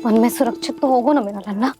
One में सुरक्षित तो होगा ना मेरा लल्ला।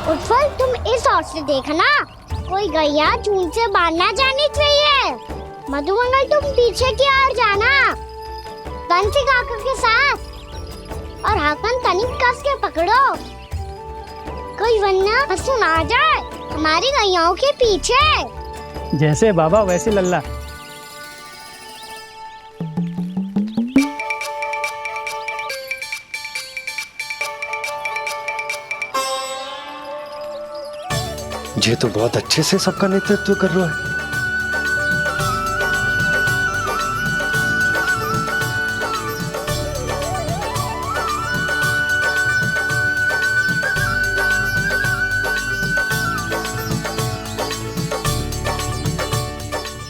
उत्पल, तुम इस ओर से देखना, कोई गैया झूठ से बाहर ना जानी चाहिए। मधुमंगल, तुम पीछे की ओर जाना, बंसी काका के साथ, और हाकन तनिक कस के पकड़ो, कोई वरना पशु ना जाए हमारी गैयाओं के पीछे। जैसे बाबा वैसे लल्ला। ये तो बहुत अच्छे से सबका नेतृत्व कर रहा है।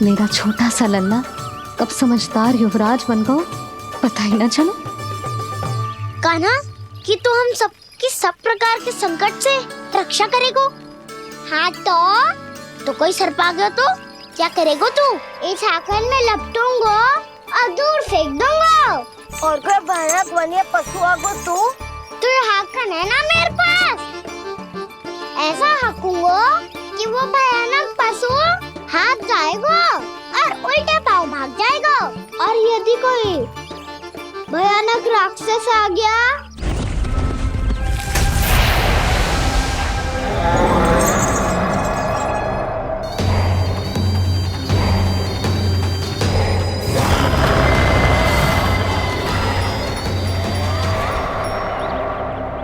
मेरा छोटा सा लल्ला कब समझदार युवराज बन गो पता ही ना चलो। कान्हा, कि तू हम सब प्रकार के संकट से रक्षा करेगो। हाँ तो कोई सर्प आ गया तो क्या करेगो तू? इस हाकन में लपटूंगा और दूर फेंक दूंगा। और कोई भयानक वन्य पशु आगो तो ये हाकन है ना मेरे पास, ऐसा हाकूंगा कि वो भयानक पशु हाथ जाएगा और उल्टे पाँव भाग जाएगा। और यदि कोई भयानक राक्षस आ गया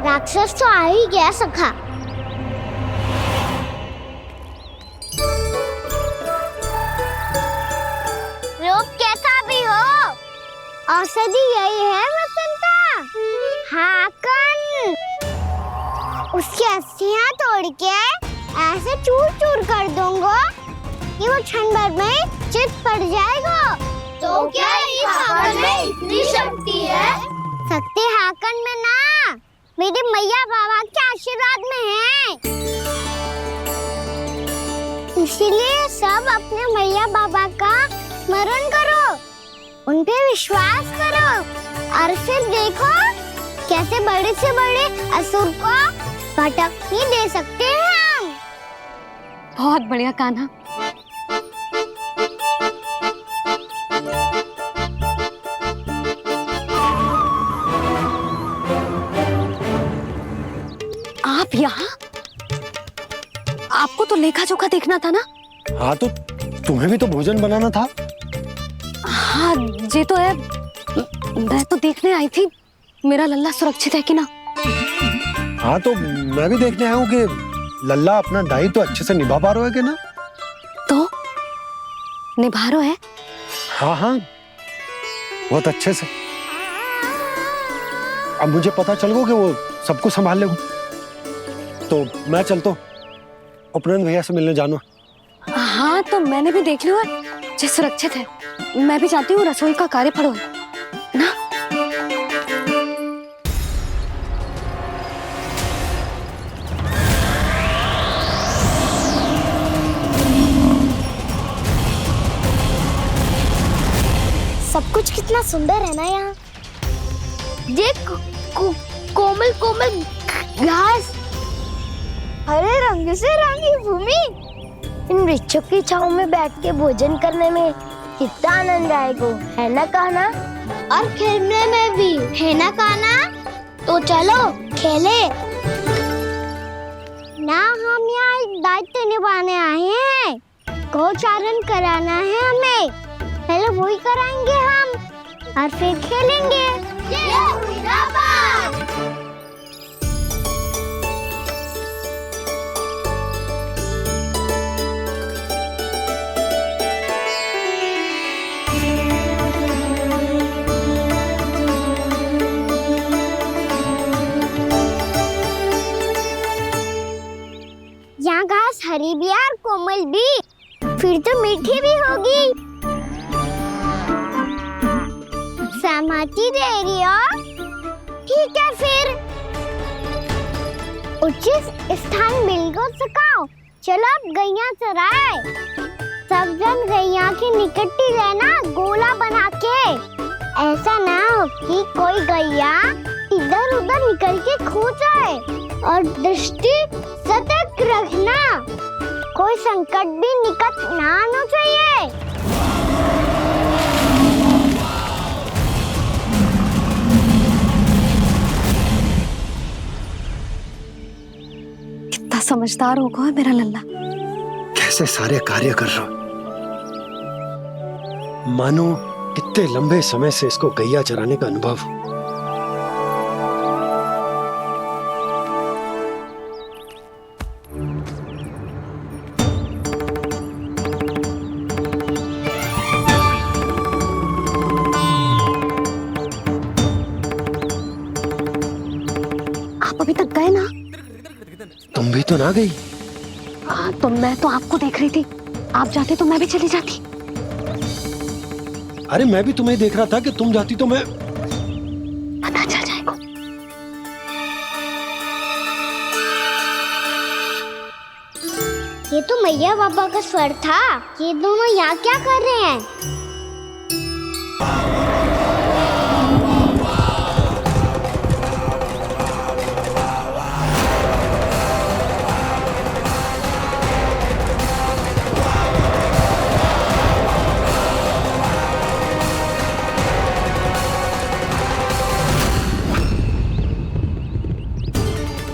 राक्षस तो आ ही गया सखा। रूप कैसा भी हो, औषधि यही है वसंता। हाकन उसकी अस्थियां तोड़ के ऐसे चूर चूर कर दूंगा कि वो क्षण भर में चित पड़ जाएगा। तो क्या इस हाकन में इतनी शक्ति है? शक्ति हाकन में ना, मेरे मैया बाबा के आशीर्वाद में है। इसीलिए सब अपने मैया बाबा का स्मरण करो, उन पे विश्वास करो और फिर देखो कैसे बड़े से बड़े असुर को भटकने दे सकते हैं हम। बहुत बढ़िया कान्हा। आप यहाँ? आपको तो लेखा जोखा देखना था ना। हाँ तो तुम्हें भी तो भोजन बनाना था। हाँ ये तो है, मैं तो देखने आई थी मेरा लल्ला सुरक्षित है कि ना। हाँ तो मैं भी देखने आया हूँ कि लल्ला अपना दायित्व तो अच्छे से निभा पा रहा है कि ना। तो निभा रहा है? हाँ हाँ बहुत अच्छे से। अब मुझे पता चल गया कि वो सबको संभाल लेगा। तो मैं चलता हूँ, उपनंद भैया से मिलने जाना। हाँ तो मैंने भी देख लिया जो सुरक्षित है। मैं भी चाहती हूँ रसोई का कार्य पड़ो ना। सब कुछ कितना सुंदर है ना यहाँ। देख कोमल कोमल घास, हरे रंग से रंगी भूमि, इन वृक्षों की छांव में बैठ के भोजन करने में कितना आनंद आएगा, है ना कान्हा? और खेलने में भी, है ना कान्हा? तो चलो खेले। ना हम यहाँ एक दायित्व निभाने आए हैं, गोचारण कराना है हमें। पहले वही कराएंगे हम और फिर खेलेंगे। यहाँ घास हरी भी और कोमल भी, फिर तो मीठी भी होगी। सहमति दे रही हो? ठीक है फिर उचित स्थान मिलकर सिखाओ। चलो अब गैया चराए। सब जन गैया की निकटती रहना गोला बना के। ऐसा ना हो कि कोई गैया इधर उधर निकल के खो जाए। और दृष्टि सतर्क रखना, कोई संकट भी निकट ना आना चाहिए। कितना समझदार होगा मेरा लल्ला। कैसे सारे कार्य कर रहा, मानो कितने लंबे समय से इसको गैया चराने का अनुभव हो। अभी तक गए ना? तुम भी तो ना गई। तो मैं तो आपको देख रही थी, आप जाते तो मैं भी चली जाती। अरे मैं भी तुम्हें देख रहा था कि तुम जाती तो मैं। पता चल जाएगा। ये तो मैया बाबा का स्वर था। ये दोनों यहाँ क्या कर रहे हैं?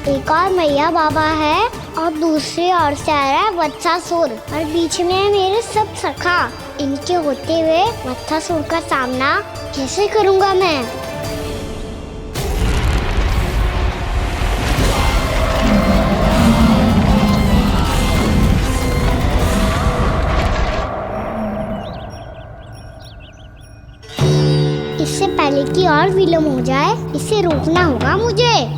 एक और मैया बाबा है और दूसरी ओर से आ रहा है वत्सासुर और बीच में है मेरे सब सखा। इनके होते हुए वत्सासुर का सामना कैसे करूंगा मैं? इससे पहले कि और विलंब हो जाए, इसे रोकना होगा मुझे।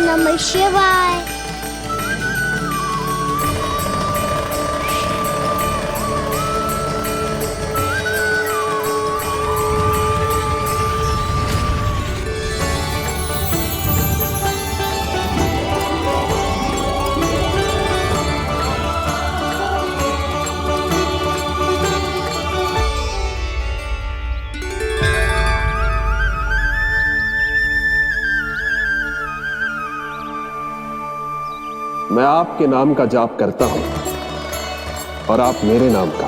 नमः शिवाय। मैं आपके नाम का जाप करता हूं और आप मेरे नाम का।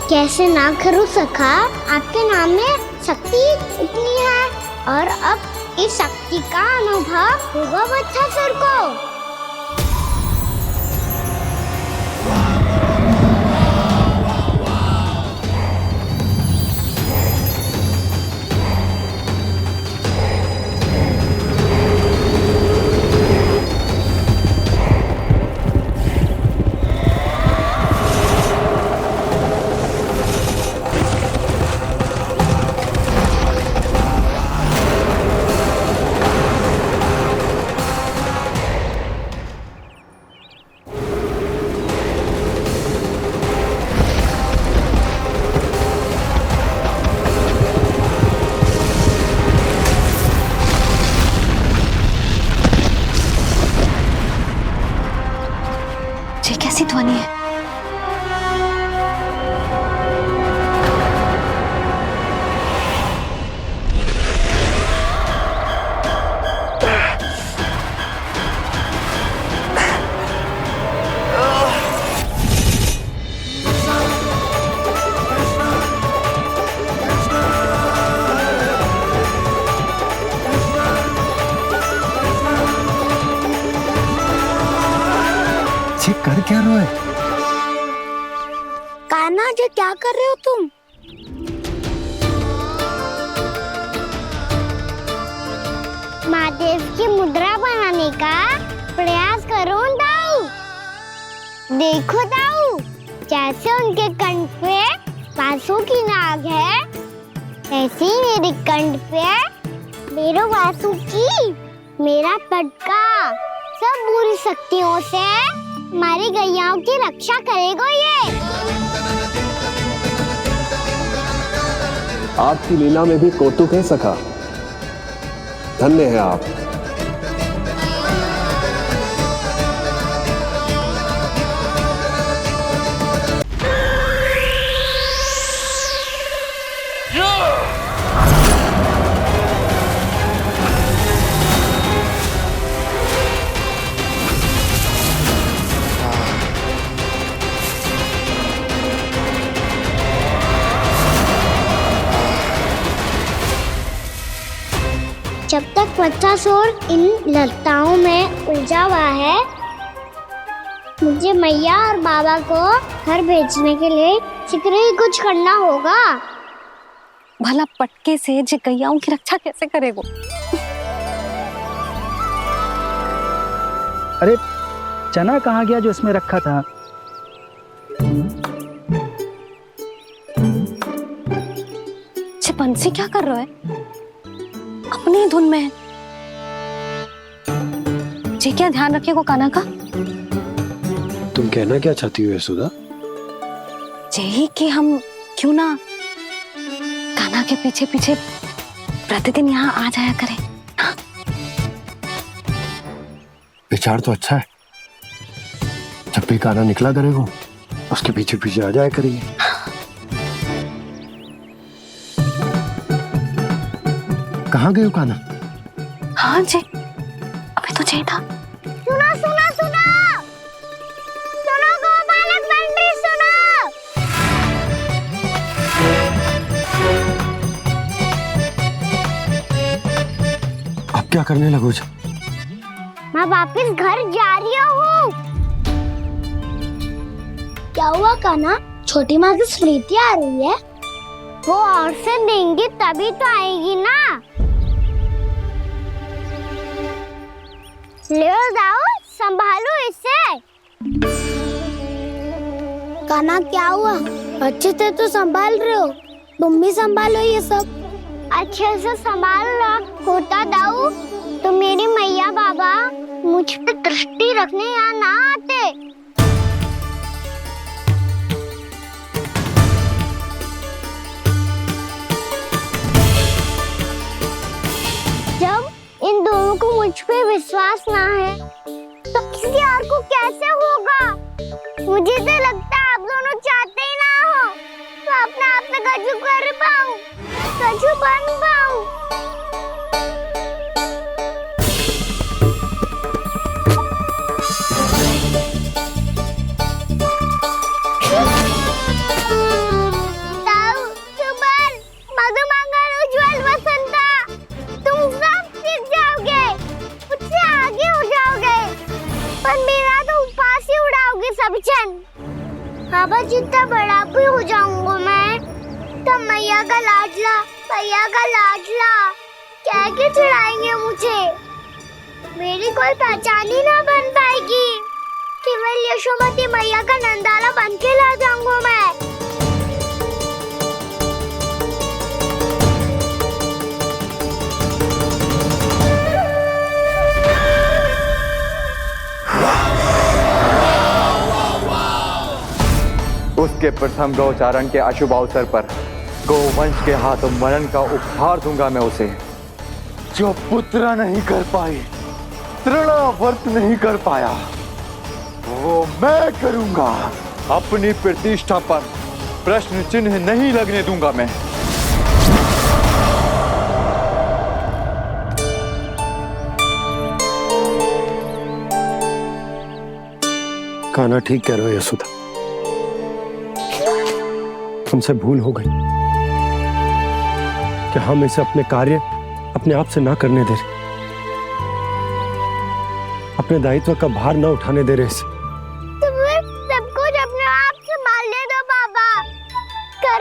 कैसे ना करूं सखा, आपके नाम में शक्ति इतनी है और अब इस शक्ति का अनुभव होगा वत्सासुर को। है? कान्हा जी क्या कर रहे हो तुम? महादेव की मुद्रा बनाने का प्रयास करो दाऊ। देखो दाऊ, जैसे उनके कंठ पे बांसुरी की नाग है, ऐसे ही मेरे कंठ पे मेरो बांसुरी, मेरा पटका सब बुरी शक्तियों से हमारी गैयाओं की रक्षा करेगा ये। आपकी लीला में भी कौतुक है सखा। धन्य है आप। जब तक वत्सासुर इन लताओं में उलझा हुआ है, मुझे मैया और बाबा को घर भेजने के लिए शीघ्र ही कुछ करना होगा। भला पटके से जे गैयाओं की रक्षा कैसे करेगो? अरे चना कहाँ गया जो इसमें रखा था? बंसी क्या कर रहा है? अपनी ही धुन में है। जी क्या ध्यान रखेगो कान्हा का? तुम कहना क्या चाहती हो यशोदा? यही कि हम क्यों ना कान्हा के पीछे पीछे प्रतिदिन यहाँ आ जाया करें। हाँ? विचार तो अच्छा है। जब भी कान्हा निकला करेगा उसके पीछे पीछे आ जाया करेंगे। कहाँ गए हो कान्हा? हाँ जी, अभी तो चाहिए था। सुनो सुनो सुनो सुनो गोपालक मंत्री सुनो। अब क्या करने लगोगे? मैं वापस घर जा रही हूँ। क्या हुआ कान्हा? छोटी माँ की स्मृति आ रही है? वो और से देंगे तभी तो आएगी ना। ले जाओ, संभालो इसे। कान्हा क्या हुआ? अच्छे से तो संभाल रहे हो, तुम भी संभालो ये सब। अच्छे से संभाल रहा होता दाऊ तो मेरी मैया बाबा मुझ पे दृष्टि रखने यहाँ ना आते। जब इन दोनों को मुझ पे विश्वास ना है तो किसी और को कैसे होगा? मुझे तो लगता है आप दोनों चाहते ही ना हो तो अपने आप में गजू कर पाऊं, गजू बन पाऊं। बाबा जितना बड़ा भी हो जाऊंगा मैं, तब मैया का लाडला कह के चिढ़ाएंगे मुझे। मेरी कोई पहचान ही ना बन पाएगी। केवल यशोमती मैया का नंदाला बन के ला जाऊंगा मैं। उसके प्रथम गौचारण के अशुभ अवसर पर गोवंश के हाथों मरण का उपहार दूंगा मैं उसे। जो पुत्र नहीं कर पाई, तृणावर्त नहीं कर पाया, वो मैं करूंगा। अपनी प्रतिष्ठा पर प्रश्न चिन्ह नहीं लगने दूंगा मैं। कान्हा ठीक कह रहे हो यशोदा, हमसे भूल हो गई कि हम इसे अपने कार्य अपने आप से ना करने दे रहे, अपने दायित्व का भार ना उठाने दे रहे इसे।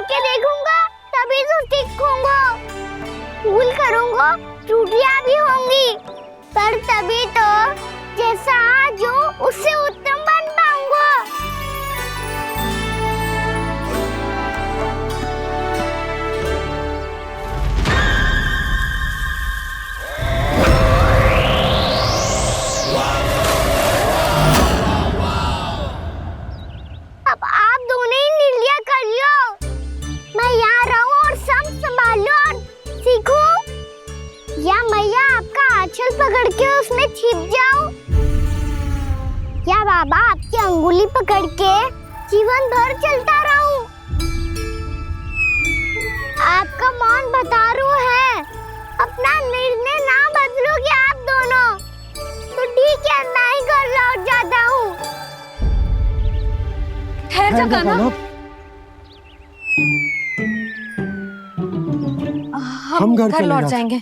करके देखूंगा, तभी तो सीखूंगा। भूल करूंगा, त्रुटियां भी होंगी, पर तभी तो जैसा आज हूँ उससे उत्तम बन पाऊंगा। अब आप दोनों ही निर्णय कर लो। मैं यहाँ रहूं और सब संभालूं और सीखूं, या मैया आपका आंचल पकड़ के उसमें छिप जाऊं, या बाबा आपकी अंगुली पकड़ के जीवन भर चलता रहूं। आपका मौन बतारू है, अपना निर्णय ना बदलोगे आप दोनों तो ठीक है, मैं ही घर लौट जाता हूँ। ठहर जा कान्हा, हम घर चले लौट जाते। जाएंगे,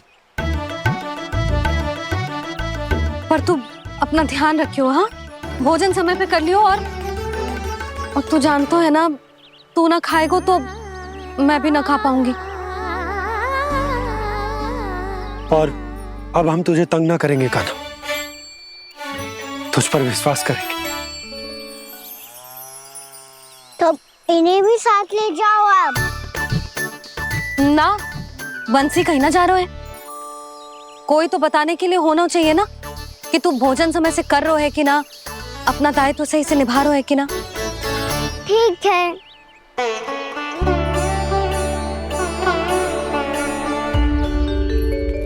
पर तू अपना ध्यान रखियो। हाँ, भोजन समय पे कर लियो। और तू जानतो है ना, तू ना खाएगो तो मैं भी ना खा पाऊंगी। और अब हम तुझे तंग ना करेंगे कान्हा, तुझ पर विश्वास करेंगे। तो इन्हें भी साथ ले जाओ आप। ना, बंसी कहीं ना जा रहे है, कोई तो बताने के लिए होना चाहिए ना कि तू भोजन समय से कर रहे है कि ना, अपना दायित्व सही से निभा रहे है कि ना। ठीक है।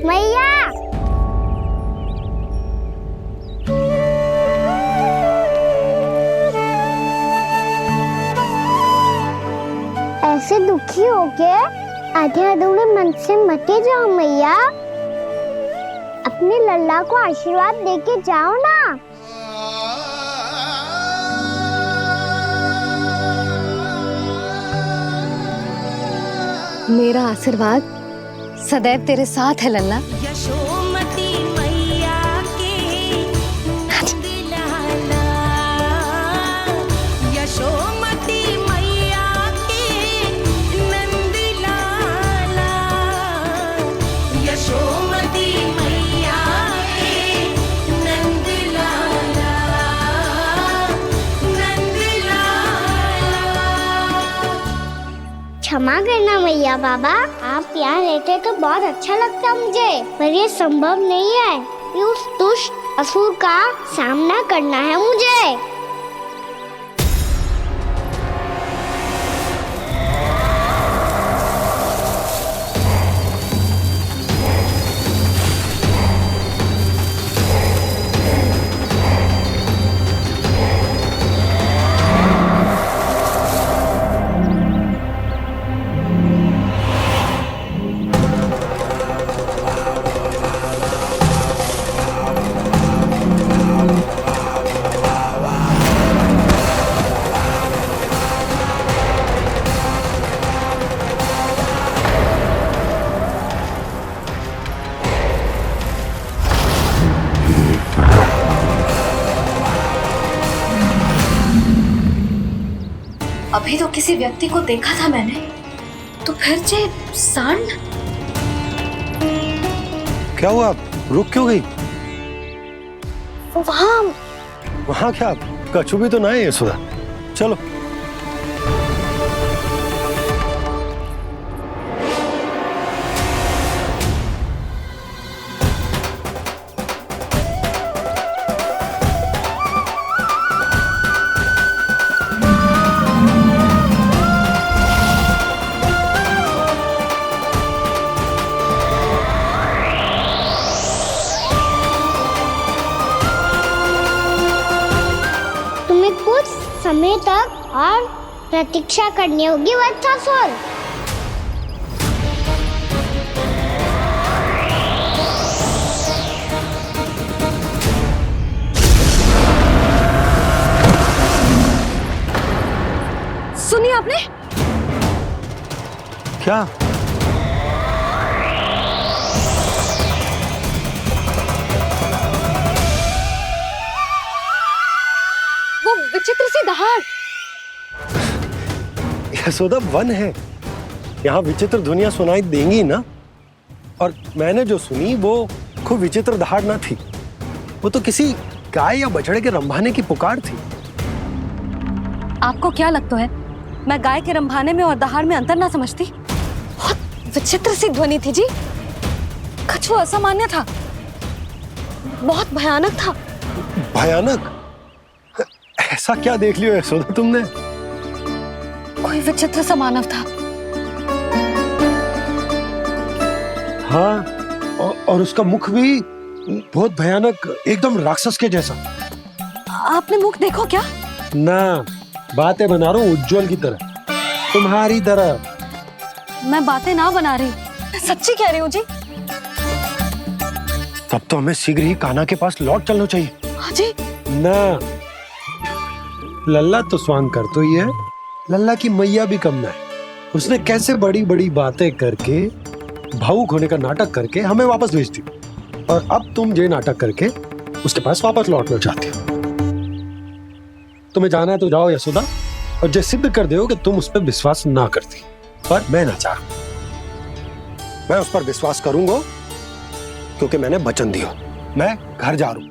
मैया, ऐसे दुखी होके आधे अधूरे मन से मत जाओ मैया, अपने लल्ला को आशीर्वाद देके जाओ ना। मेरा आशीर्वाद सदैव तेरे साथ है लल्ला। यशोमती मैया के नंद लाला, यशोमती मैया के नंद लाला, यशोमती मैया के नंद लाला, नंद लाला। क्षमा करना मैया बाबा, आप यहाँ रहते तो बहुत अच्छा लगता मुझे, पर ये संभव नहीं है कि उस दुष्ट असुर का सामना करना है मुझे। अभी तो किसी व्यक्ति को देखा था मैंने, तो फिर से सांड। क्या हुआ, रुक क्यों गई? वहाँ वहाँ क्या, कछु भी तो ना है यशोदा, चलो। तुम्हें कुछ समय तक और प्रतीक्षा करनी होगी वत्सासुर। सुनिए आपने? क्या? वो विचित्र सी दहाड़। यशोदा वन है, यहाँ विचित्र ध्वनियां सुनाई देंगी ना। और मैंने जो सुनी वो खूब विचित्र दहाड़ ना थी, वो तो किसी गाय या बछड़े के रंभाने की पुकार थी। आपको क्या लगता है मैं गाय के रंभाने में और दहाड़ में अंतर ना समझती? बहुत विचित्र सी ध्वनि थी जी। कुछ वो असामान्य था, बहुत भयानक था। भयानक? ऐसा क्या देख लियो यशोदा तुमने? कोई विचित्र सा मानव था। हाँ, और उसका मुख भी बहुत भयानक, एकदम राक्षस के जैसा। आपने मुख देखो क्या? ना, बातें बना रहा हूँ उज्जवल की तरह, तुम्हारी तरह। मैं बातें ना बना रही, मैं सच्ची कह रही हूँ जी। तब तो हमें शीघ्र ही कान्हा के पास लौट चलना चाहिए। हाँ जी। ना, लल्ला तो स्वांग कर तो ही है, लल्ला की मैया भी कम ना है। उसने कैसे बड़ी बड़ी बातें करके, भावुक होने का नाटक करके हमें वापस भेज दी, और अब तुम ये नाटक करके उसके पास वापस लौटना चाहती हो। तुम्हें जाना है तो जाओ यशोदा, और ये सिद्ध कर दो कि तुम उस पर विश्वास ना करती। पर मैं ना चाह, मैं उस पर विश्वास करूंगा क्योंकि मैंने वचन दिया। मैं घर जा रहा हूं।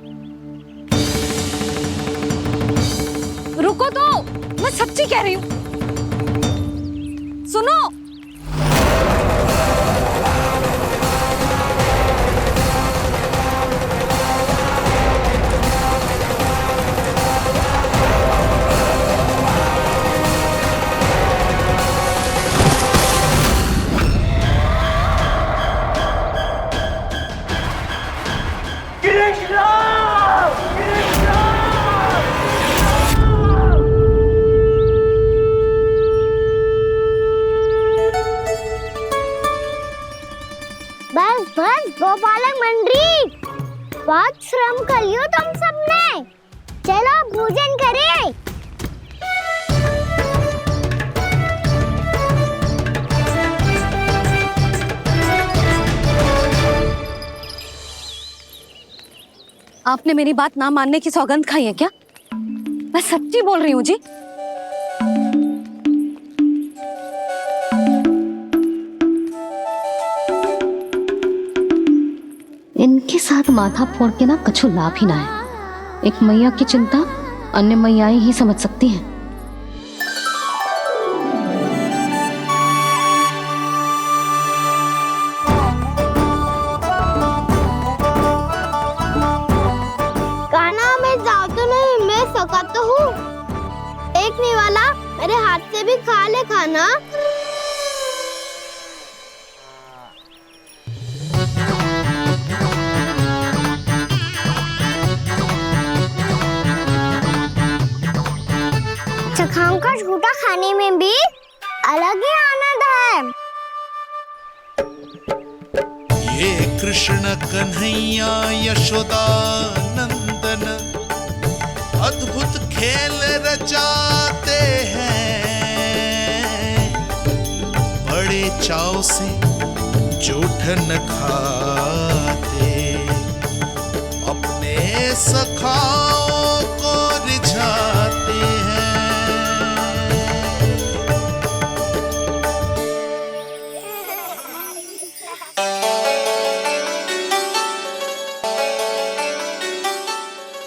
रुको तो, मैं सच्ची कह रही हूँ। सुनो। बस बस गोपालक मंडली, बहुत श्रम कर लियो तुम सबने। चलो भोजन करें। आपने मेरी बात ना मानने की सौगंध खाई है क्या? मैं सच्ची बोल रही हूँ जी। इनके साथ माथा फोड़ के ना कछु लाभ ही ना है। एक मैया की चिंता अन्य मैयाएं ही समझ सकती हैं। कान्हा मैं जाओ तो नहीं, मैं सका तो हूँ। एक नहीं वाला मेरे हाथ से भी खा ले खाना। चखाओं का झूठा खाने में भी अलग ही आनंद है। ये कृष्ण कन्हैया यशोदा नंदन अद्भुत खेल रचाते हैं, बड़े चाव से जूठन खाते, अपने सखाओं को रिझाते हैं।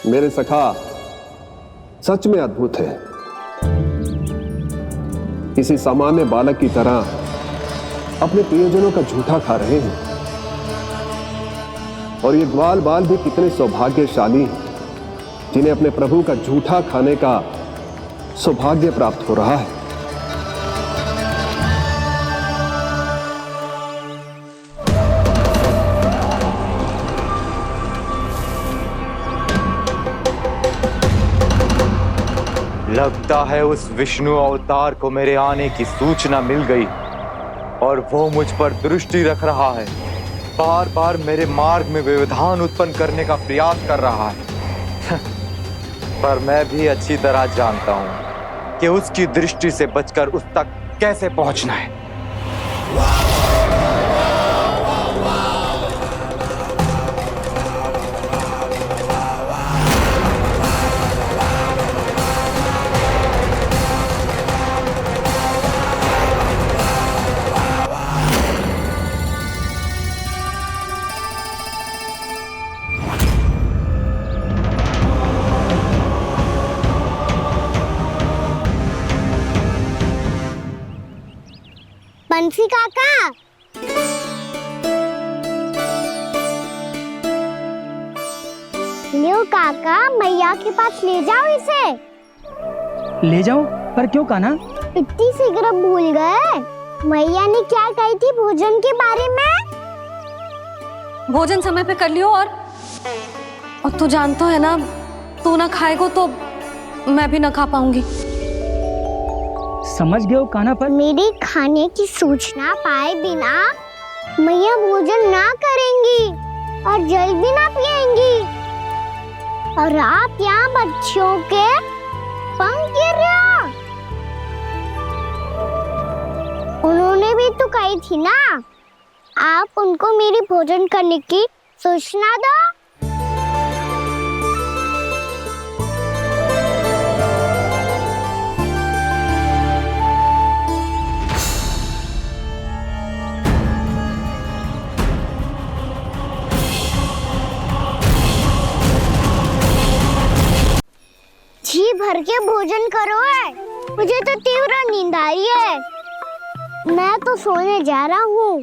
मेरे सखा सच में अद्भुत है। किसी सामान्य बालक की तरह अपने प्रियजनों का झूठा खा रहे हैं, और ये ग्वाल बाल भी कितने सौभाग्यशाली हैं जिन्हें अपने प्रभु का झूठा खाने का सौभाग्य प्राप्त हो रहा है। लगता है उस विष्णु अवतार को मेरे आने की सूचना मिल गई और वो मुझ पर दृष्टि रख रहा है। बार बार मेरे मार्ग में व्यवधान उत्पन्न करने का प्रयास कर रहा है। पर मैं भी अच्छी तरह जानता हूं कि उसकी दृष्टि से बचकर उस तक कैसे पहुंचना है। बंसी काका, लियो काका, मैया के पास ले जाओ इसे। ले जाऊं? पर क्यों कान्हा? इतनी शीघ्र भूल गए? मैया ने क्या कही थी भोजन के बारे में? भोजन समय पे कर लियो। और तू जानता है ना, तू ना खाएगो तो मैं भी ना खा पाऊंगी। समझ गए हो कान्हा? पर मेरे खाने की सूचना पाए बिना मैया भोजन ना करेंगी और जल भी ना पिएंगी। और आप यहाँ बच्चों के पंख गिर रहे हो। उन्होंने भी तो कही थी ना, आप उनको मेरी भोजन करने की सूचना दो। जी भर के भोजन करो है, मुझे तो तीव्र नींद आ रही है। मैं तो सोने जा रहा हूँ।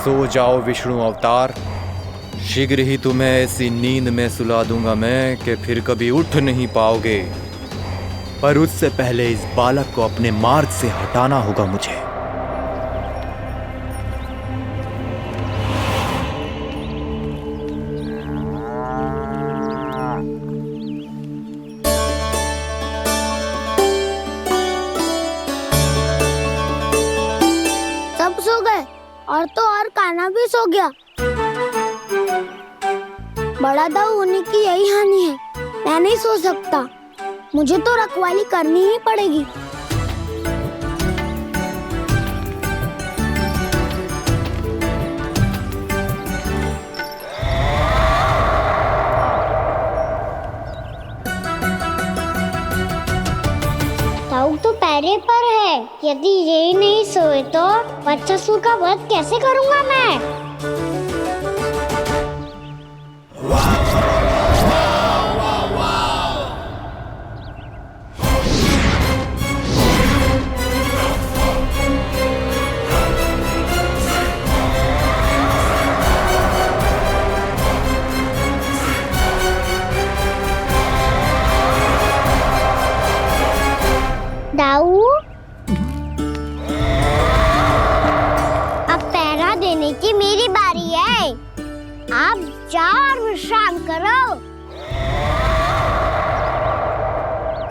सो जाओ विष्णु अवतार, शीघ्र ही तुम्हें ऐसी नींद में सुला दूंगा मैं कि फिर कभी उठ नहीं पाओगे। पर उससे पहले इस बालक को अपने मार्ग से हटाना होगा मुझे। सब सो गए और तो और कान्हा भी सो गया। बड़ा दाऊ होने की यही हानि है, मैं नहीं सो सकता। मुझे तो रखवाली करनी ही पड़ेगी। दाऊ तो पैरे पर है, यदि यही नहीं सोए तो बच्चासुर का वध कैसे करूंगा मैं? दाऊ, अब पहरा देने की मेरी बारी है। आप जाओ और विश्राम करो।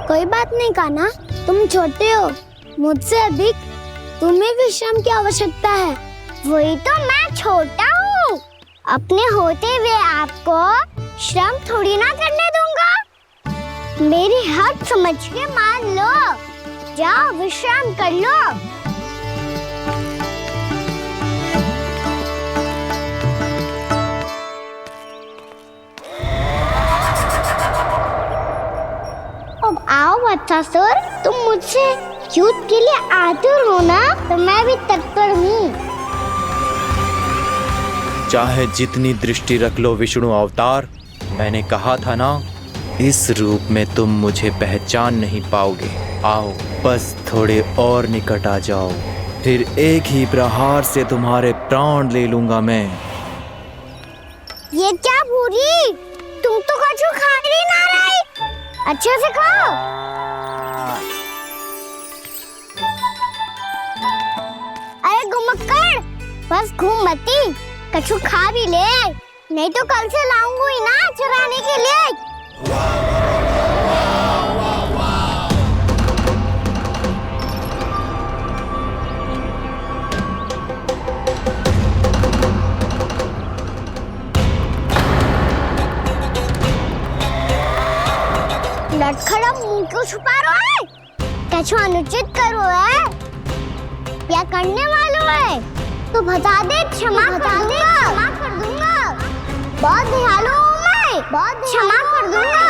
कोई बात नहीं कान्हा, तुम छोटे हो, मुझसे अधिक तुम्हें विश्राम की आवश्यकता है। वही तो, मैं छोटा हूँ, अपने होते हुए आपको श्रम थोड़ी ना करने दूंगा। मेरी हद समझ के मान लो। जाओ विश्राम कर लो। अब आओ बच्चासुर, तुम मुझसे युद्ध के लिए आतुर हो ना, तो मैं भी तत्पर हूँ। चाहे जितनी दृष्टि रख लो विष्णु अवतार, मैंने कहा था ना, इस रूप में तुम मुझे पहचान नहीं पाओगे। आओ बस थोड़े और निकट आ जाओ, फिर एक ही प्रहार से तुम्हारे प्राण ले लूंगा मैं। ये क्या भूरी, तुम तो कछु खा ही ना रही। अच्छे से खाओ। अरे घुमक्कड़, बस घूम मती, कछु खा भी ले, नहीं तो कल से लाऊंगी ना चुराने के लिए। लटखड़ा मुंह क्यों छुपा रहा है? कछु अनुचित करो है या करने वालों है तो बता दे, क्षमा कर दूंगा। बहुत दयालु हूँ मैं, बहुत क्षमा कर दूंगा।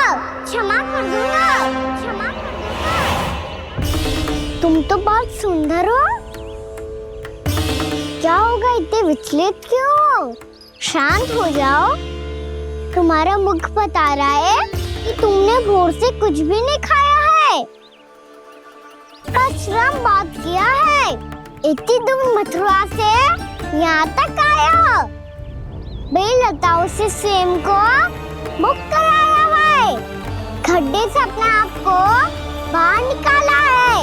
तुम तो बहुत सुंदर हो। क्या होगा, इतने विचलित क्यों हो? शांत हो जाओ। तुम्हारा मुख बता रहा है कि तुमने भोर से कुछ भी नहीं खाया है। श्रम बात किया है। इतनी दूर मथुरा से यहाँ तक आया हो। बेलताओं से सेम को मुक्त कराया हुआ है। खड्डे से अपने आप को बाहर निकाला है।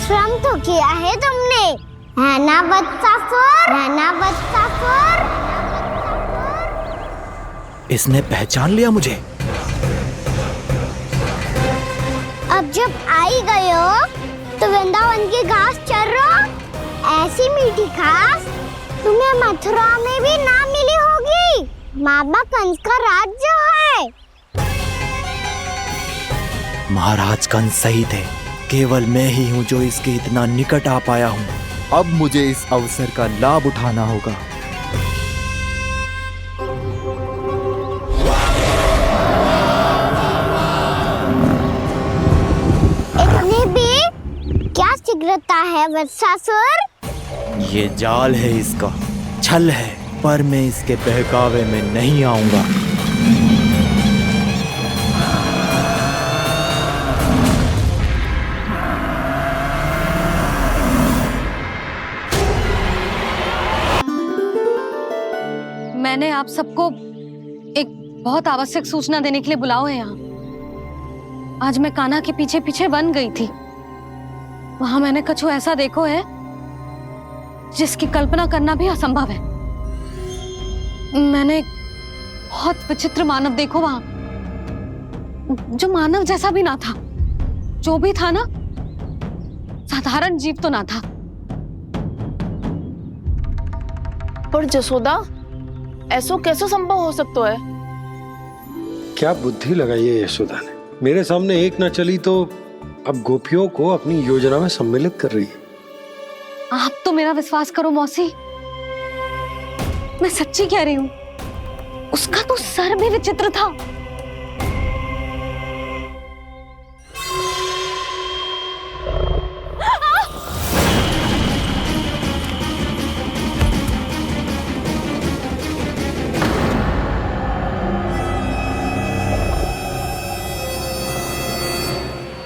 श्रम तो किया है तुमने, है ना वत्सासुर? है ना वत्सासुर? इसने पहचान लिया मुझे। अब जब आई गए हो तो वृंदावन की घास चर रहो। ऐसी मीठी घास तुम्हें मथुरा में भी ना मिली होगी। मामा कंस का राज्य है। महाराज कंस सही थे, केवल मैं ही हूँ जो इसके इतना निकट आ पाया हूँ। अब मुझे इस अवसर का लाभ उठाना होगा। इतनी भी क्या शीघ्रता है वत्सासुर? ये जाल है इसका, छल है, पर मैं इसके बहकावे में नहीं आऊंगा। मैंने आप सबको एक बहुत आवश्यक सूचना देने के लिए बुलाओ है यहाँ। आज मैं कान्हा के पीछे पीछे वन गई थी। वहां मैंने कछु ऐसा देखो है जिसकी कल्पना करना भी असंभव है। मैंने बहुत विचित्र मानव देखो वहां, जो मानव जैसा भी ना था। जो भी था ना, साधारण जीव तो ना था। पर जसोदा, ऐसो कैसे संभव हो सकता है? क्या बुद्धि लगाई है यशोदा ने। मेरे सामने एक न चली तो अब गोपियों को अपनी योजना में सम्मिलित कर रही है। आप तो मेरा विश्वास करो मौसी, मैं सच्ची कह रही हूँ। उसका तो सर भी विचित्र था।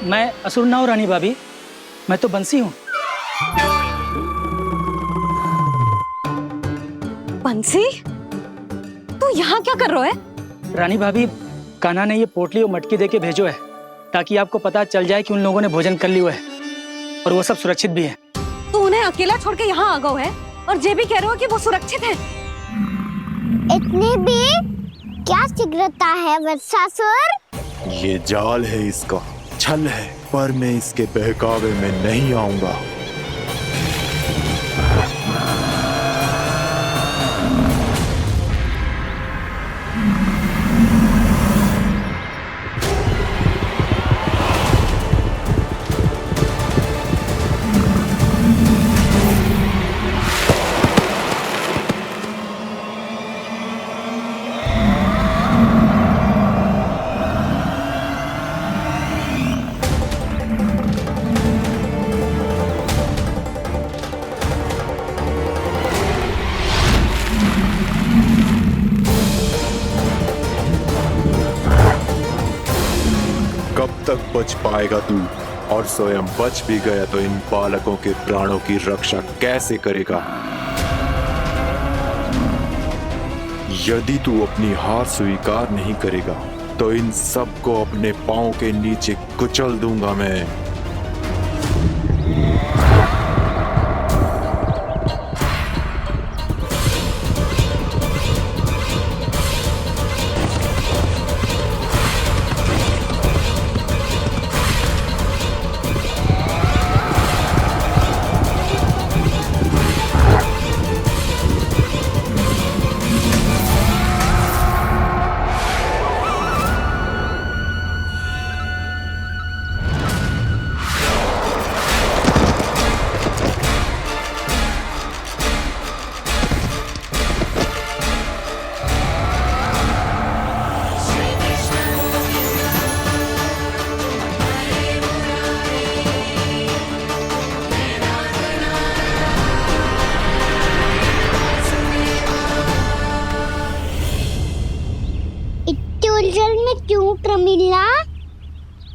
मैं असुर ना हूँ रानी भाभी, मैं तो बंसी हूँ। बंसी, तू यहाँ क्या कर रहा है? रानी भाभी, कान्हा ने ये पोटली और मटकी देके भेजो है ताकि आपको पता चल जाए कि उन लोगों ने भोजन कर लिया है और वो सब सुरक्षित भी है। तू उन्हें अकेला छोड़ के यहाँ आ गए है और ये भी कह रहे हो कि वो सुरक्षित है। इतनी भी क्या शीघ्रता है वत्सासुर? ये जाल है इसका, छल है, पर मैं इसके बहकावे में नहीं आऊंगा। कब तक बच पाएगा तू? और स्वयं बच भी गया तो इन बालकों के प्राणों की रक्षा कैसे करेगा? यदि तू अपनी हार स्वीकार नहीं करेगा तो इन सबको अपने पांव के नीचे कुचल दूंगा मैं।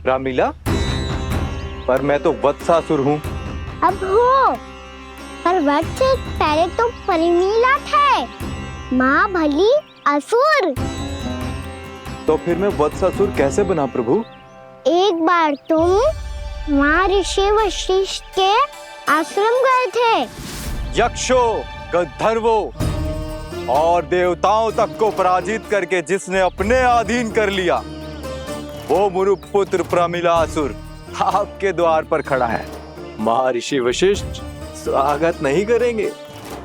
रामलीला, पर मैं तो वत्सासुर हूँ। अब हो, पर वक्त से पहले तो परिमीला थे, माँ भली असुर। तो फिर मैं वत्सासुर कैसे बना प्रभु? एक बार तुम माँ ऋषि वशिष्ठ के आश्रम गए थे। यक्षो, गंधर्वों और देवताओं तक को पराजित करके जिसने अपने अधीन कर लिया, वो मुरुपुत्र प्रमिलासुर आपके द्वार पर खड़ा है। महर्षि वशिष्ठ स्वागत नहीं करेंगे?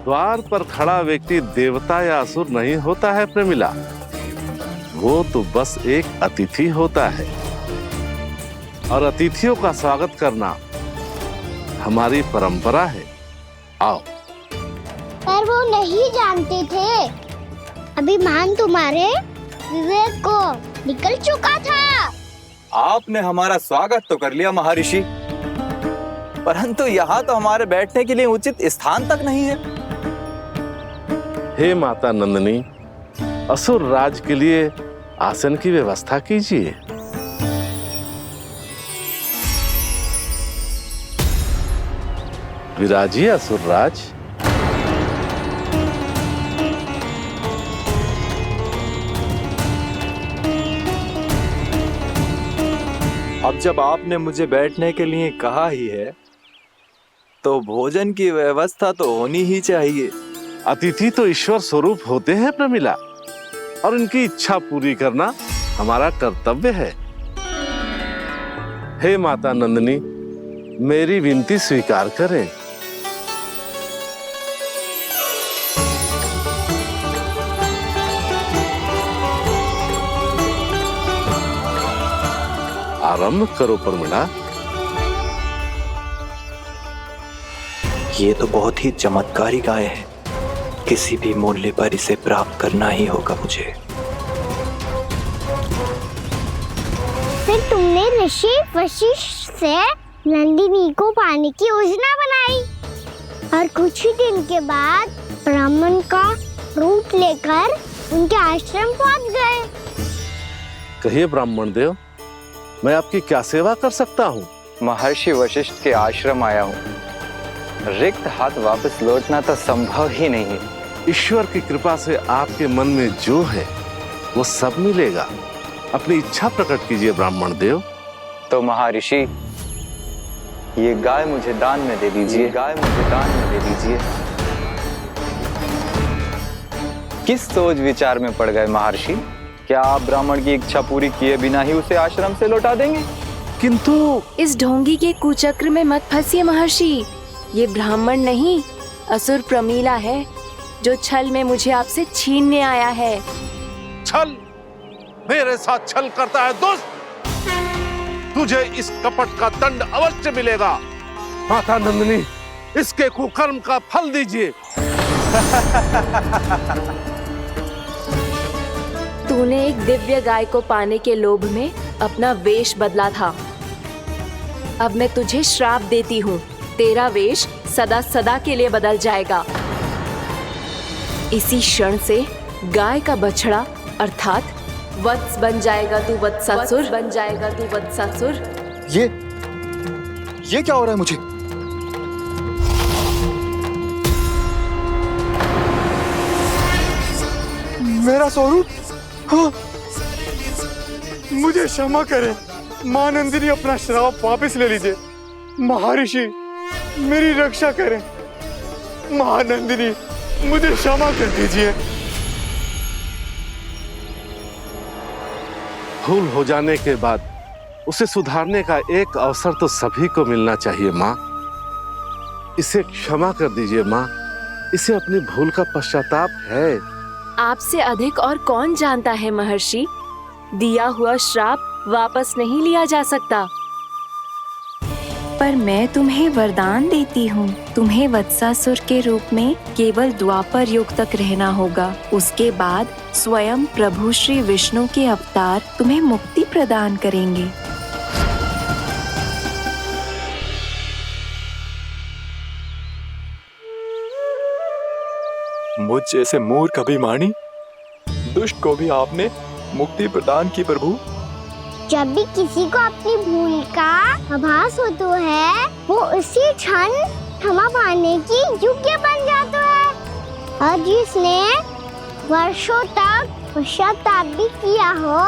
द्वार पर खड़ा व्यक्ति देवता या असुर नहीं होता है प्रमिला, वो तो बस एक अतिथि होता है, और अतिथियों का स्वागत करना हमारी परंपरा है। आओ। पर वो नहीं जानते थे, अभिमान तुम्हारे विवेक को निकल चुका था। आपने हमारा स्वागत तो कर लिया महर्षि, परंतु यहाँ तो हमारे बैठने के लिए उचित स्थान तक नहीं है। हे माता नंदिनी, असुर राज के लिए आसन की व्यवस्था कीजिए। विराजिए असुर राज। अब जब आपने मुझे बैठने के लिए कहा ही है, तो भोजन की व्यवस्था तो होनी ही चाहिए। अतिथि तो ईश्वर स्वरूप होते हैं प्रमिला, और उनकी इच्छा पूरी करना हमारा कर्तव्य है। हे माता नंदिनी, मेरी विनती स्वीकार करें। आरंभ करो प्रमिला। ये तो बहुत ही चमत्कारी गाय है, किसी भी मूल्य पर इसे प्राप्त करना ही होगा मुझे। फिर तुमने ऋषि वशिष्ठ से नंदिनी को पाने की योजना बनाई, और कुछ ही दिन के बाद ब्राह्मण का रूप लेकर उनके आश्रम पहुंच गए। कहिए ब्राह्मण देव, मैं आपकी क्या सेवा कर सकता हूँ? महर्षि वशिष्ठ के आश्रम आया हूँ। रिक्त हाथ वापस लौटना तो संभव ही नहीं है। ईश्वर की कृपा से आपके मन में जो है वो सब मिलेगा। अपनी इच्छा प्रकट कीजिए ब्राह्मण देव। तो महर्षि, ये गाय मुझे दान में दे दीजिए। गाय मुझे दान में दे दीजिए। किस सोच विचार में पड़ गए महर्षि? क्या आप ब्राह्मण की इच्छा पूरी किए बिना ही उसे आश्रम से लौटा देंगे? किंतु इस ढोंगी के कुचक्र में मत फंसिए महर्षि। ये ब्राह्मण नहीं, असुर प्रमीला है, जो छल में मुझे आपसे छीनने आया है। छल? मेरे साथ छल करता है दुष्ट? तुझे इस कपट का दंड अवश्य मिलेगा। माता नंदिनी, इसके कुकर्म का फल दीजिए। तूने एक दिव्य गाय को पाने के लोभ में अपना वेश बदला था। अब मैं तुझे श्राप देती हूँ, तेरा वेश सदा सदा के लिए बदल जाएगा। इसी क्षण से गाय का बछड़ा अर्थात वत्स बन जाएगा तू वत्सासुर। बन जाएगा तू वत्सासुर। ये क्या हो रहा है मुझे? मेरा स्वरूप? हाँ। मुझे क्षमा करें मां नंदिनी, अपना श्राप वापस ले लीजिए। महर्षि, मेरी रक्षा करें। मां नंदिनी, मुझे क्षमा कर दीजिए। भूल हो जाने के बाद उसे सुधारने का एक अवसर तो सभी को मिलना चाहिए माँ। इसे क्षमा कर दीजिए माँ, इसे अपनी भूल का पश्चाताप है। आपसे अधिक और कौन जानता है महर्षि, दिया हुआ श्राप वापस नहीं लिया जा सकता। पर मैं तुम्हें वरदान देती हूँ, तुम्हें वत्सासुर के रूप में केवल द्वापर युग तक रहना होगा। उसके बाद स्वयं प्रभु श्री विष्णु के अवतार तुम्हें मुक्ति प्रदान करेंगे। मुझ जैसे मूर्ख अभिमानी दुष्ट को भी आपने मुक्ति प्रदान की प्रभु। जब भी किसी को अपनी भूल का आभास होता है, वो उसी क्षण क्षमा पाने की योग्य बन जाता है। और जिसने वर्षों तक पश्चाताप भी किया हो,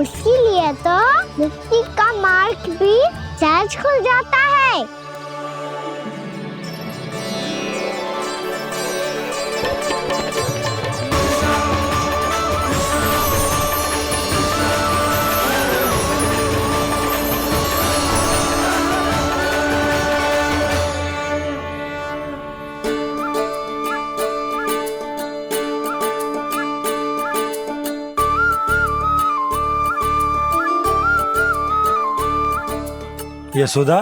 उसके लिए तो मुक्ति का मार्ग भी सहज खुल जाता है। यशोदा,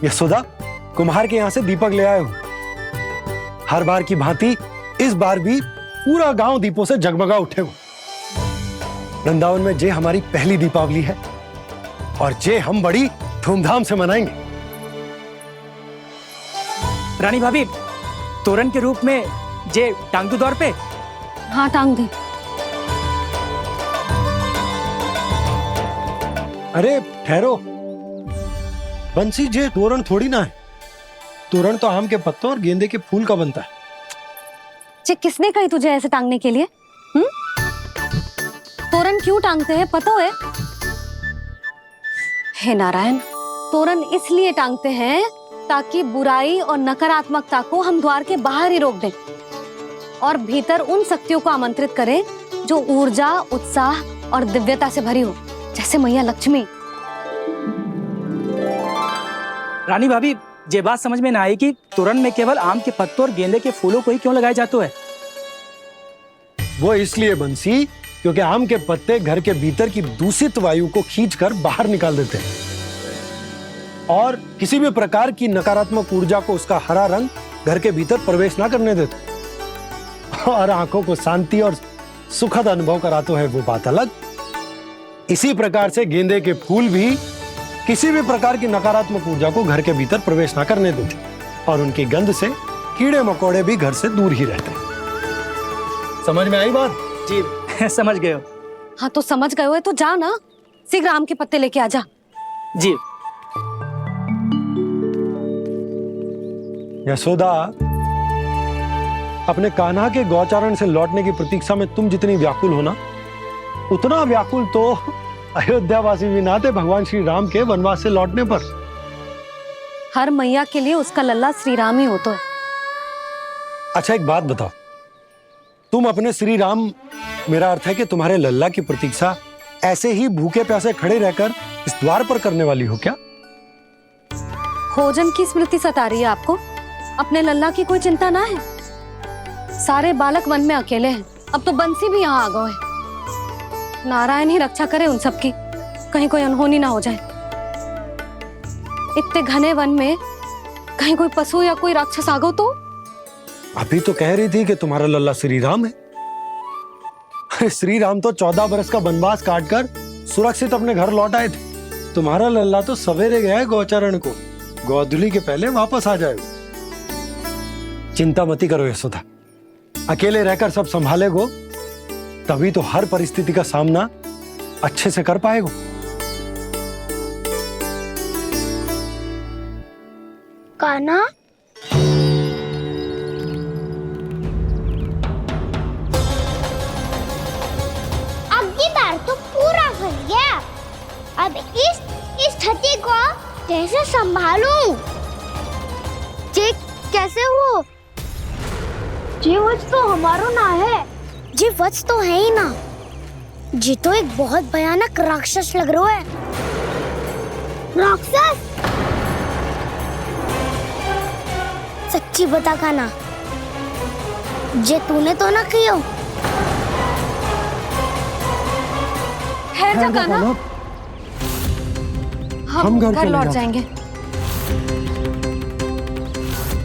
यशोदा, कुम्हार के यहाँ से दीपक ले आए हूं। हर बार की भांति इस बार भी पूरा गांव दीपों से जगमगा उठे हो। वृंदावन में जे हमारी पहली दीपावली है और जे हम बड़ी धूमधाम से मनाएंगे। रानी भाभी, तोरण के रूप में जे टांग दो दौर पे। हाँ, टांग दे। अरे ठहरो, बंसी, जे तोरण थोड़ी ना है। तोरण तो आम के पत्तों और गेंदे के फूल का बनता है। जे किसने कही तुझे ऐसे टांगने के लिए? तोरण क्यों टांगते हैं पता है? हे नारायण, तोरण इसलिए टांगते हैं ताकि बुराई और नकारात्मकता को हम द्वार के बाहर ही रोक दें और भीतर उन शक्तियों को आमंत्रित करें जो ऊर्जा, उत्साह और दिव्यता से भरी हो, जैसे मैया लक्ष्मी। रानी भाभी, ये बात समझ में ना आई कि तोरण में केवल आम के पत्तों और गेंदे के फूलों को ही क्यों लगाया जाता है? वो इसलिए बंसी, क्योंकि आम के पत्ते घर के भीतर की दूषित वायु को खींचकर बाहर निकाल देते हैं और किसी भी प्रकार की नकारात्मक ऊर्जा को उसका हरा रंग घर के भीतर प्रवेश ना करने देते और आंखों को शांति और सुखद अनुभव कराते है, वो बात अलग। इसी प्रकार से गेंदे के फूल भी किसी भी प्रकार की नकारात्मक ऊर्जा को घर के भीतर प्रवेश ना करने देते और उनकी गंध से कीड़े मकोड़े भी घर से दूर ही रहते हैं। समझ में आई बात? जी, समझ गए हो। हाँ, तो समझ गए हो तो जा ना, शीघ्र आम के पत्ते लेके आजा। जी। यशोदा, अपने कान्हा के गौचारण से लौटने की प्रतीक्षा में तुम जितनी व्याकुल हो ना, उतना व्याकुल तो अयोध्यावासी भी ना थे भगवान श्री राम के वनवास से लौटने पर। हर मैया के लिए उसका लल्ला श्री राम ही होता है। अच्छा, एक बात बताओ, तुम अपने श्री राम, मेरा अर्थ है कि तुम्हारे लल्ला की प्रतीक्षा ऐसे ही भूखे प्यासे खड़े रहकर इस द्वार पर करने वाली हो क्या? भोजन की स्मृति सता रही है आपको? अपने लल्ला की कोई चिंता ना है। सारे बालक वन में अकेले हैं, अब तो बंसी भी यहाँ आ गए हैं। नारायण ही रक्षा करे उन सबकी, कहीं कोई अनहोनी ना हो जाए। इतने घने वन में कहीं कोई पशु या कोई राक्षस आ गो तो? अभी तो कह रही थी कि तुम्हारा लल्ला श्री राम है। श्री राम तो 14 बरस का वनवास काटकर सुरक्षित अपने घर लौट आए थे। तुम्हारा लल्ला तो सवेरे गया है गौचरण को, गोधूली के पहले वापस आ जाएगा। चिंता मती करो यशोदा, अकेले रहकर सब संभालेगो तभी तो हर परिस्थिति का सामना अच्छे से कर पाएगो। कान्हा, अब की बार तो पूरा फंस गया। अब इस स्थिति को कैसे संभालूं? जे कैसे हो? जे वच तो हमारो ना है। जे वच तो है ही ना। जी तो एक बहुत भयानक राक्षस लग रहा है। राक्षस? सच्ची बता कान्हा, जे तूने तो ना कियो? ठहर जा कान्हा, हम घर लौट जाएंगे।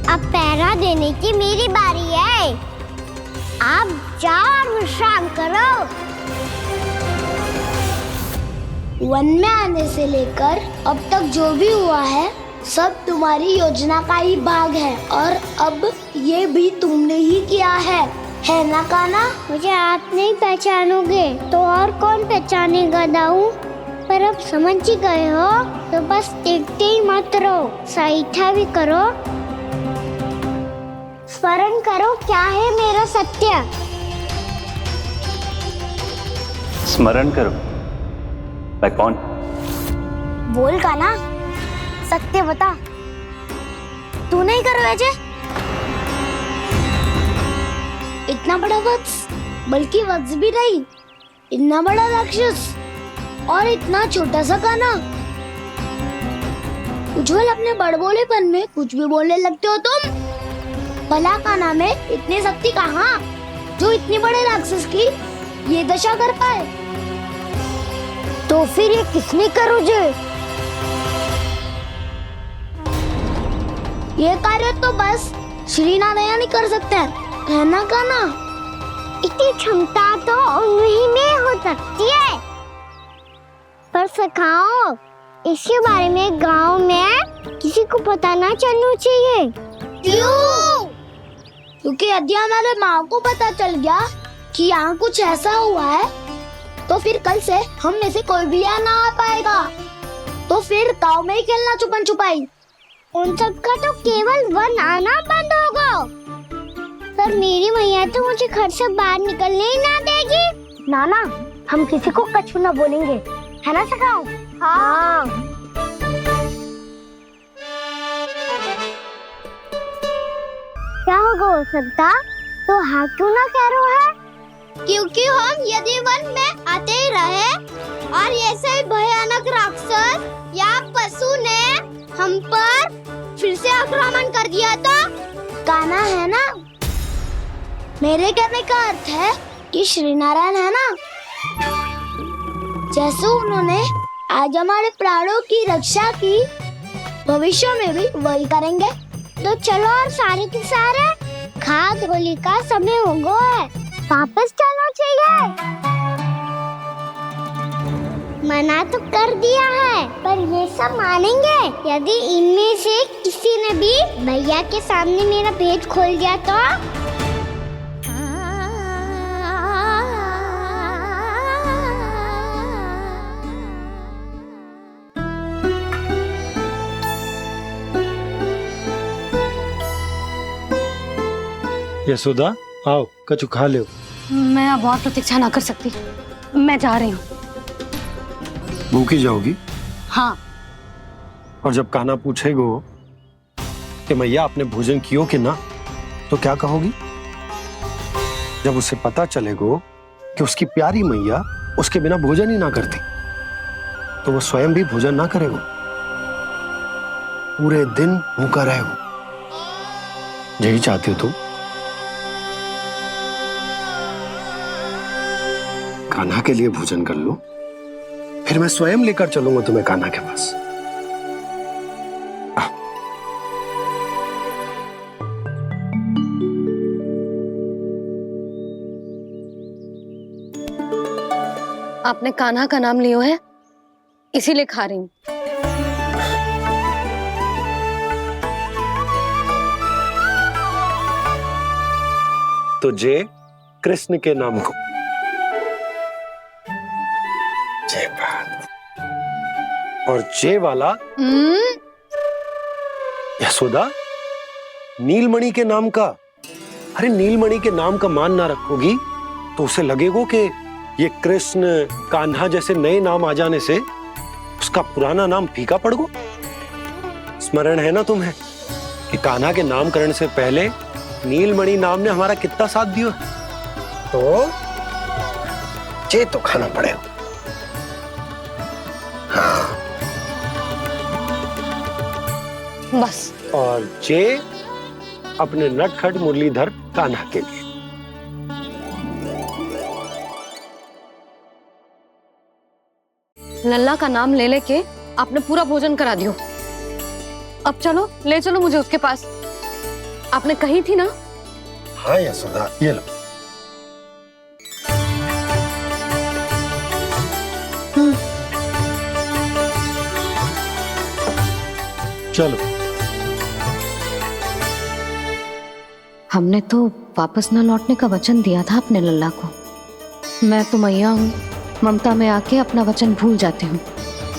अब पहरा देने की मेरी बारी है। आप जाओ और विश्राम करो। वन में आने से लेकर अब तक जो भी हुआ है सब तुम्हारी योजना का ही भाग है और अब ये भी तुमने ही किया है ना कान्हा? मुझे आप नहीं पहचानोगे तो और कौन पहचानेगा दाऊ? पर अब समझ ही गए हो तो बस देखते ही मत रहो, सईठा भी करो, स्मरण करो क्या है मेरा सत्य। स्मरण करो। मैं कौन? बोल कान्हा, सत्य बता। तू नहीं करो अजय? इतना बड़ा वत्स, बल्कि वत्स भी नहीं, इतना बड़ा राक्षस और इतना छोटा सा कान्हा। उज्जवल अपने बड़बोलेपन में कुछ भी बोलने लगते हो तुम। भला कान्हा में इतनी शक्ति कहाँ जो इतनी बड़े राक्षस की ये दशा कर पाए? तो फिर ये किसने करो जे? ये कार्य तो बस श्री नारायण ही कर सकते हैं, है ना कान्हा? इतनी क्षमता तो उन्हीं में हो सकती है, पर सखाओ इसके बारे में गांव में किसी को पता ना चलना चाहिए। क्यों? क्योंकि यदि हमारे माँ को पता चल गया कि यहाँ कुछ ऐसा हुआ है तो फिर कल से हम में से कोई भी यहाँ ना आ पाएगा। तो फिर गांव में ही खेलना छुपन छुपाई। उन सबका तो केवल वन आना बंद होगा, पर मेरी मैया तो मुझे घर से बाहर निकलने ही ना देगी। नाना, हम किसी को कछु ना बोलेंगे, है ना सखाओ? हाँ। क्या होगा हो सकता? तो हाँ क्यों ना कह रहा है? क्योंकि हम यदि वन में आते ही रहे और ऐसे भयानक राक्षस या पशु ने हम पर फिर से आक्रमण कर दिया तो कान्हा, है ना? मेरे कहने का अर्थ है कि श्री नारायण है ना, जैसे उन्होंने आज हमारे प्राणों की रक्षा की, भविष्य में भी वही करेंगे। तो चलो और सारे के सारे खाद होली का समय हो गया है, वापस चलो चाहिए। मना तो कर दिया है, पर ये सब मानेंगे यदि इनमें से किसी ने भी भैया के सामने मेरा पेट खोल दिया तो? यशोदा, आओ कछु खा लो। मैं अब और प्रतीक्षा ना कर सकती, मैं जा रही हूँ। भूखी जाओगी? हाँ। और जब कान्हा पूछेगो कि मैया आपने भोजन कियो कि ना, तो क्या कहोगी? जब उसे पता चलेगो कि उसकी प्यारी मैया उसके बिना भोजन ही ना करती, तो वो स्वयं भी भोजन ना करेगो, पूरे दिन भूखा रहेगो। यही चाहती हो तुम? कान्हा के लिए भोजन कर लो, फिर मैं स्वयं लेकर चलूंगा तुम्हें कान्हा के पास। आपने कान्हा का नाम लियो है, इसीलिए खा रही हूँ। तो जय कृष्ण के नाम को। जय बात। और जय वाला यशोदा, नीलमणि के नाम का। अरे नीलमणि के नाम का मान ना रखोगी तो उसे लगेगा कि ये कृष्ण कान्हा जैसे नए नाम आ जाने से उसका पुराना नाम फीका पड़ गो। स्मरण है ना तुम्हें कि कान्हा के नामकरण से पहले नीलमणि नाम ने हमारा कितना साथ दिया? तो जे तो खाना पड़ेगा। हाँ। बस। और जे अपने नटखट मुरलीधर कान्हा के लिए। लल्ला का नाम ले लेके आपने पूरा भोजन करा दियो। अब चलो, ले चलो मुझे उसके पास। आपने कही थी ना? हाँ यशोदा, ये लो। चलो। हमने तो वापस न लौटने का वचन दिया था अपने लल्ला को। मैं तो मैया हूँ, ममता में आके अपना वचन भूल जाती हूँ,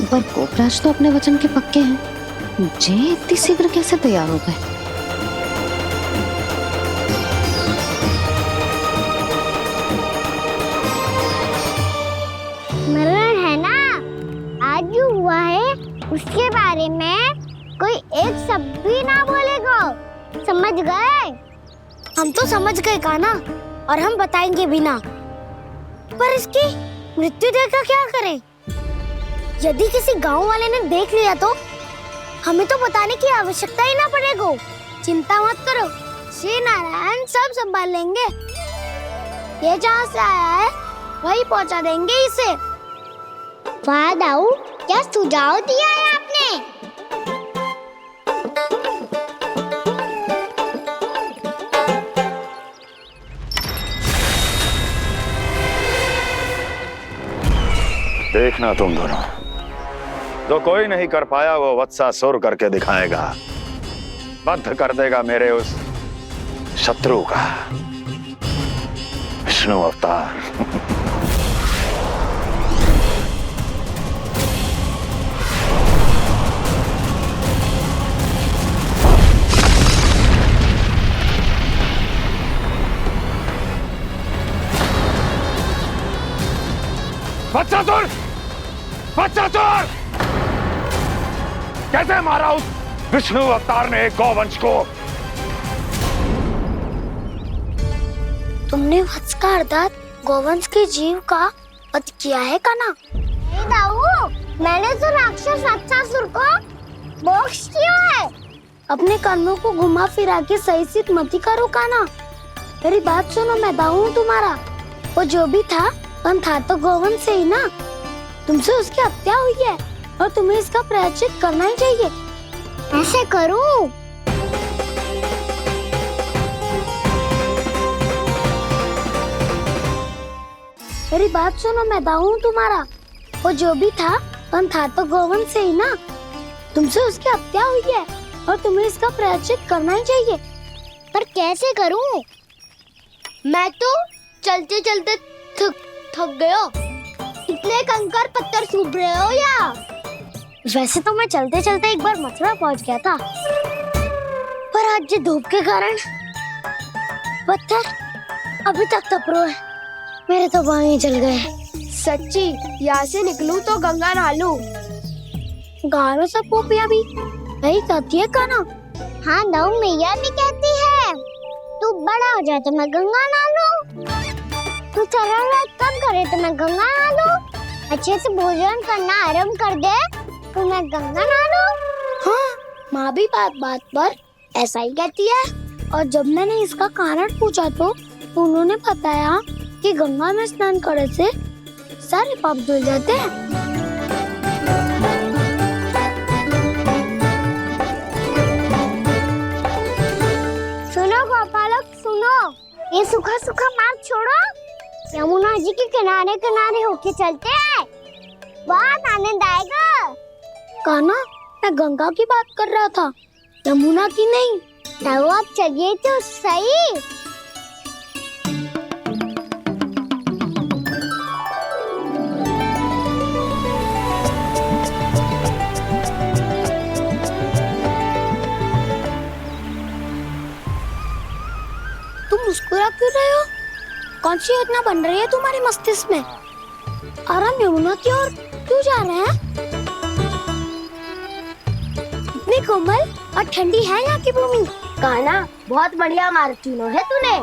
पर गोपराज तो अपने वचन के पक्के हैं। जे इतनी शीघ्र कैसे तैयार हो गए? मरण है ना, आज जो हुआ है उसके बारे में कोई एक शब्द भी ना बोलेगा, समझ गए? हम तो समझ गए कान्हा, और हम बताएंगे भी ना। पर इसकी मृत्यु देखकर क्या करें? यदि किसी गांव वाले ने देख लिया तो हमें तो बताने की आवश्यकता ही ना पड़ेगा। चिंता मत करो, श्री नारायण सब संभाल लेंगे। ये जहाँ से आया है वही पहुँचा देंगे इसे। वाह दाऊ, क्या सुझाव दिया है आपने? देखना तुम दोनों, जो कोई नहीं कर पाया वो वत्सासुर करके दिखाएगा, बद्ध कर देगा मेरे उस शत्रु का विष्णु अवतार। वत्सासुर! वत्सासुर! कैसे मारा उस विष्णु अवतार ने गौवंश को? तुमने वत्स का अर्थात गोवंश के जीव का वध किया है कान्हा? नहीं दाऊ, मैंने तो राक्षस वत्सासुर को मोक्ष किया है। अपने कर्मों को घुमा फिरा के सही सिद्ध मत करो कान्हा। मेरी बात सुनो, मैं दाऊ हूँ तुम्हारा। वो जो भी था पर था तो गोवंश से ही ना। तुमसे उसकी हत्या हुई है और तुम्हें इसका प्रायश्चित करना ही चाहिए। ऐसे करूं? मेरी बात सुनो, मैं दाऊ हूँ तुम्हारा। वो जो भी था पर था तो गोवंश से ही ना। तुमसे उसकी हत्या हुई है और तुम्हें इसका प्रायश्चित करना ही चाहिए। पर कैसे करूं? मैं तो चलते चलते थक गया। इतने कंकर पत्थर सूख रहे हो या? वैसे तो मैं चलते चलते एक बार मथुरा पहुंच गया था, पर आज ये धूप के कारण पत्थर अभी तक तप रहे हैं। मेरे तो बाएं ही जल गए। सच्ची, यहाँ से निकलूं तो गंगा नहा लूं। गारों सब पोपिया भी यही कहती है कान्हा। हाँ दाऊ, मैया भी कहती है तू बड़ा हो जाए तो मैं गंगा नहा लूं, तू शरारत कम करे तो मैं गंगा नहा लूं, अच्छे से भोजन करना आरंभ कर दे तो मैं गंगा नहा लूं। हाँ, माँ भी बात बात पर ऐसा ही कहती है। और जब मैंने इसका कारण पूछा तो उन्होंने बताया कि गंगा में स्नान करने से सारे पाप धुल जाते हैं। सुनो गोपालक, सुनो, ये सूखा सूखा मार्ग छोड़ो, यमुना जी के किनारे किनारे होके चलते हैं, बहुत आनंद आएगा। कान्हा, मैं गंगा की बात कर रहा था, यमुना की नहीं। तो आप चलिए तो सही। तुम मुस्कुरा क्यों रहे हो? कौन सी योजना बन रही है तुम्हारे मस्तिष्क में? और हम यमुना की ओर क्यों जा रहे हैं? इतनी कोमल और ठंडी है यहाँ की भूमि। कान्हा, बहुत बढ़िया मार्ग चुना है तूने।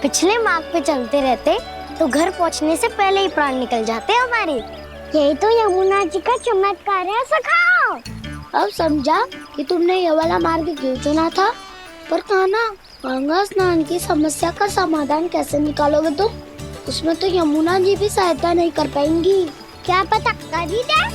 पिछले मार्ग पे चलते रहते तो घर पहुँचने से पहले ही प्राण निकल जाते हमारे। यही तो यमुना जी का चमत्कार है सखाओ। अब समझा कि तुमने ये वाला मार्ग क्यों चुना था। पर कान्हा, गंगा स्नान की समस्या का समाधान कैसे निकालोगे तुम? उसमें तो यमुना जी भी सहायता नहीं कर पाएंगी। क्या पता कर ही दे।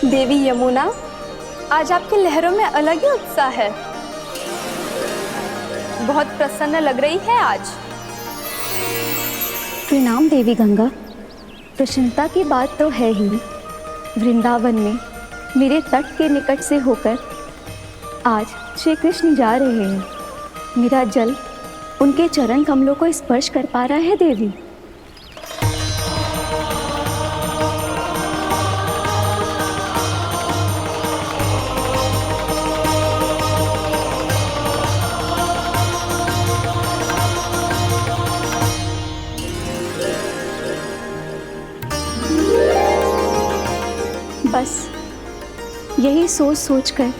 देवी यमुना, आज आपकी लहरों में अलग ही उत्साह है। बहुत प्रसन्न लग रही है आज। प्रणाम देवी गंगा। प्रसन्नता की बात तो है ही। वृंदावन में मेरे तट के निकट से होकर आज श्री कृष्ण जा रहे हैं। मेरा जल उनके चरण कमलों को स्पर्श कर पा रहा है देवी। बस यही सोच सोचकर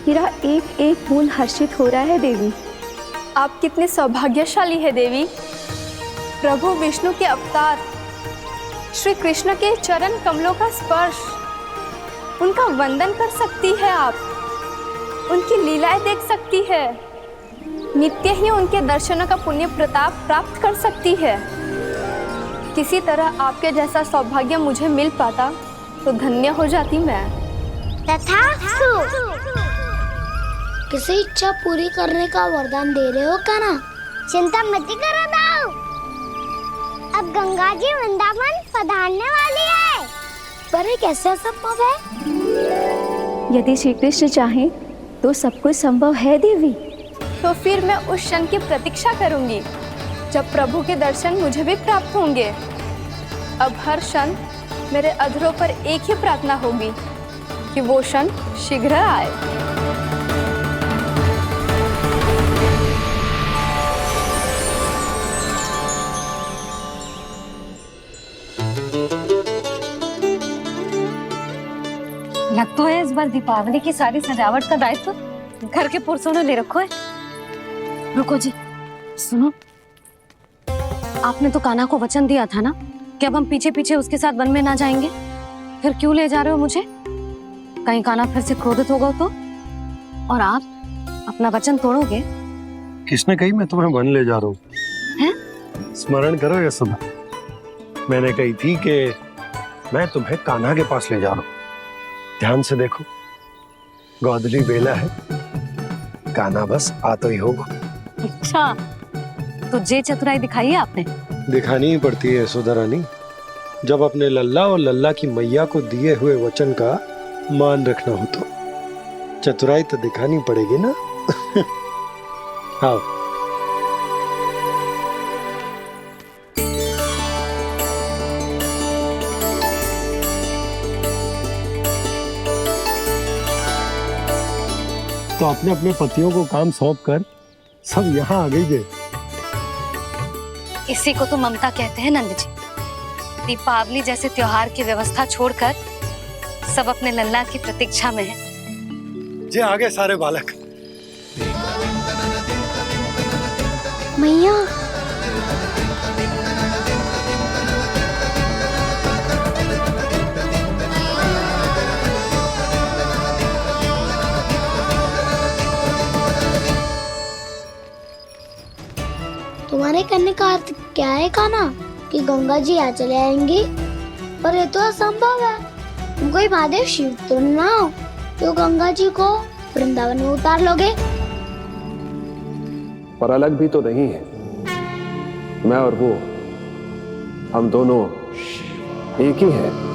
मेरा एक एक बूंद हर्षित हो रहा है देवी। आप कितने सौभाग्यशाली है देवी। प्रभु विष्णु के अवतार श्री कृष्ण के चरण कमलों का स्पर्श, उनका वंदन कर सकती है आप, उनकी लीलाएं देख सकती है, नित्य ही उनके दर्शनों का पुण्य प्रताप प्राप्त कर सकती है। किसी तरह आपके जैसा सौभाग्य मुझे मिल पाता तो धन्य हो जाती मैं। तथास्तु। किसी इच्छा पूरी करने का वरदान दे रहे हो कान्हा? चिंता मत करो दाऊ, अब गंगा जी वृंदावन पधारने वाली है। पर ये कैसे संभव है? यदि श्री कृष्ण चाहें तो सब कुछ संभव है देवी। तो फिर मैं उस क्षण की प्रतीक्षा करूंगी जब प्रभु के दर्शन मुझे भी प्राप्त होंगे। अब हर क्षण मेरे अधरों पर एक ही प्रार्थना होगी कि वो क्षण शीघ्र आए। लग तो है इस बार दीपावली की सारी सजावट का दायित्व घर के पुरुषों ने ले रखो है। रुको जी, सुनो, आपने तो कान्हा को वचन दिया था ना कि अब हम पीछे पीछे उसके साथ वन में ना जाएंगे। फिर क्यों ले जा रहे हो मुझे? कहीं कान्हा फिर से क्रोधित होगा तो? और आप अपना वचन तोड़ोगे? किसने कही मैं तुम्हें वन ले जा रहा हूँ? स्मरण करो यशोदा, मैंने कही थी कि मैं तुम्हें कान्हा के पास ले जा रहा हूँ। ध्यान से देखो, गोदली बेला है, कान्हा बस आ तो ही होगा। अच्छा, तो जे चतुराई दिखाई है आपने? दिखानी ही पड़ती है यशोदा रानी, जब अपने लल्ला और लल्ला की मैया को दिए हुए वचन का मान रखना हो तो चतुराई तो दिखानी पड़ेगी ना। आओ। तो अपने अपने पतियों को काम सौंप कर सब यहाँ आ गई थे। इसी को तो ममता कहते हैं नंद जी। दीपावली जैसे त्योहार की व्यवस्था छोड़कर सब अपने लल्ला की प्रतीक्षा में हैं। जे आगे सारे बालक। मैया, तुम्हारे कहने का अर्थ क्या है कान्हा? कि गंगा जी आ चले आएंगी? पर ये तो असंभव है। तुम कोई महादेव शिव तो ना हो तो गंगा जी को वृंदावन में उतार लोगे? पर अलग भी तो नहीं है। मैं और वो, हम दोनों एक ही हैं।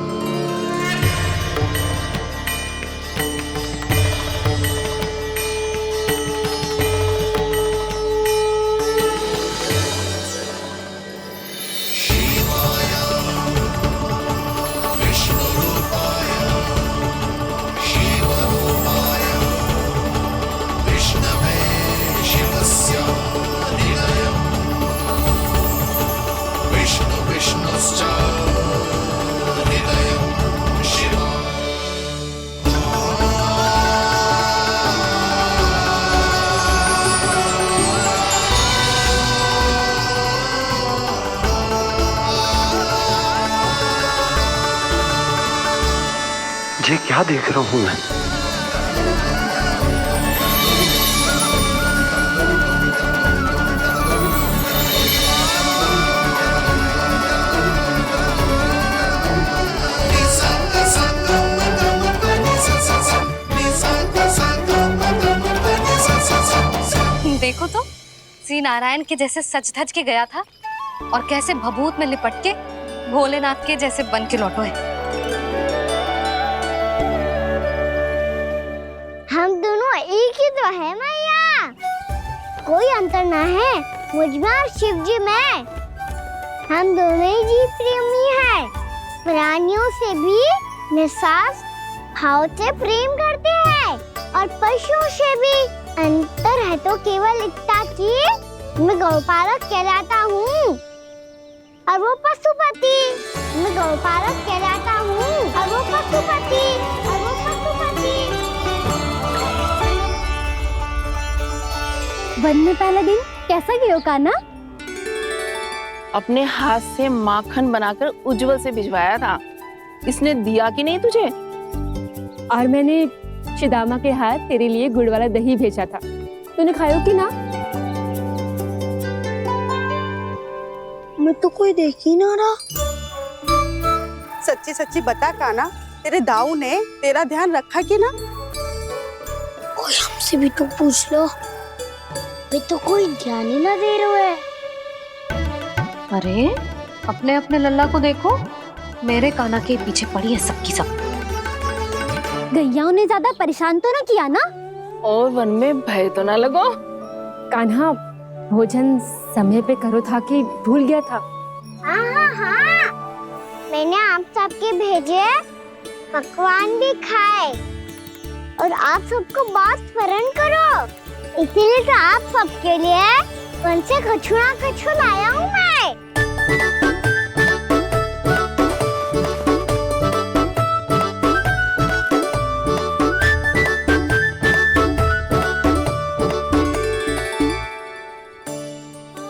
ये क्या देख रहा हूँ मैं? नारायण के जैसे सज धज के गया था और कैसे भभूत में लिपट के भोलेनाथ के जैसे बन के लौटो है। हम दोनों एक ही तो है मैया, कोई अंतर ना है मुझ में और शिव जी में। हम दोनों ही जीव प्रेमी हैं, प्राणियों से भी निस्वार्थ भाव से प्रेम करते हैं और पशुओं से भी। अंतर है तो केवल इतना कि मैं गौपालक कहलाता हूँ और वो पशुपति। मैं गौपालक कहलाता हूँ और वो पशुपति, और वो पशुपति। वन में पहला दिन कैसा गया कान्हा? अपने हाथ से माखन बनाकर उज्जवल से भिजवाया था। इसने दिया कि नहीं तुझे? और मैंने शिदामा के हाथ तेरे लिए गुड़ वाला दही भेजा था, तूने खाया कि ना? मैं तो कोई देख ही ना रहा। सच्ची सच्ची बता कान्हा, तेरे दाऊ ने तेरा ध्यान रखा कि ना? कोई हमसे भी तो पूछ लो, वे तो कोई ध्यान ही ना दे रहे हैं। अरे अपने अपने लल्ला को देखो, मेरे कान्हा के पीछे पड़ी है सबकी सब। गैयाओं ने ज्यादा परेशान तो ना किया ना? और वन में भय तो ना लगो? कान्हा भोजन समय पे करो था कि भूल गया था? हाँ, मैंने आप सबके भेजे पकवान भी खाए और आप सबको बात स्मरण करो, इसीलिए तो आप सबके लिए वन से कछु लाया हूँ मैं।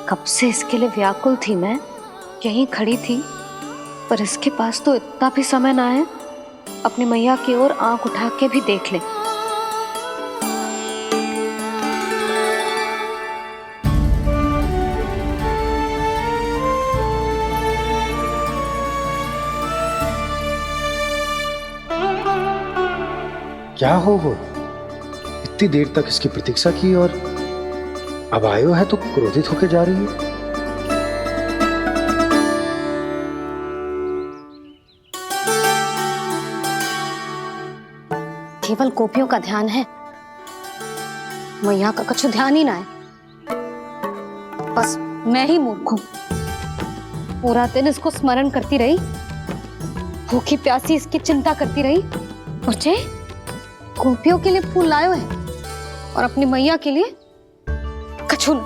कब से इसके लिए व्याकुल थी मैं, यहीं खड़ी थी, पर इसके पास तो इतना भी समय ना है अपनी मैया की ओर आंख उठा के भी देख ले। क्या हो इतनी देर तक इसकी प्रतीक्षा की और अब आयो है तो क्रोधित होकर जा रही है। केवल गोपियों का ध्यान है, मैया का कुछ ध्यान ही ना है। बस मैं ही मूर्ख हूं, पूरा दिन इसको स्मरण करती रही, भूखी प्यासी इसकी चिंता करती रही। मुझे गोपियों के लिए फूल लायो है और अपनी मैया के लिए कछु न।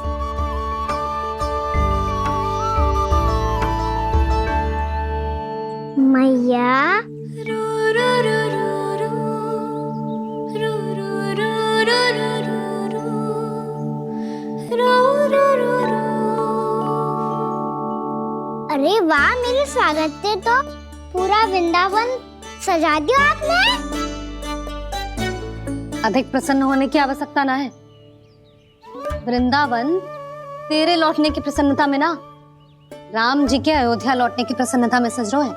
मैया अरे वाह, मेरे स्वागत से तो पूरा वृंदावन सजा दिया आपने। अधिक प्रसन्न होने की आवश्यकता ना है। वृंदावन तेरे लौटने की प्रसन्नता में ना, राम जी के अयोध्या लौटने की प्रसन्नता में सज रहे हैं।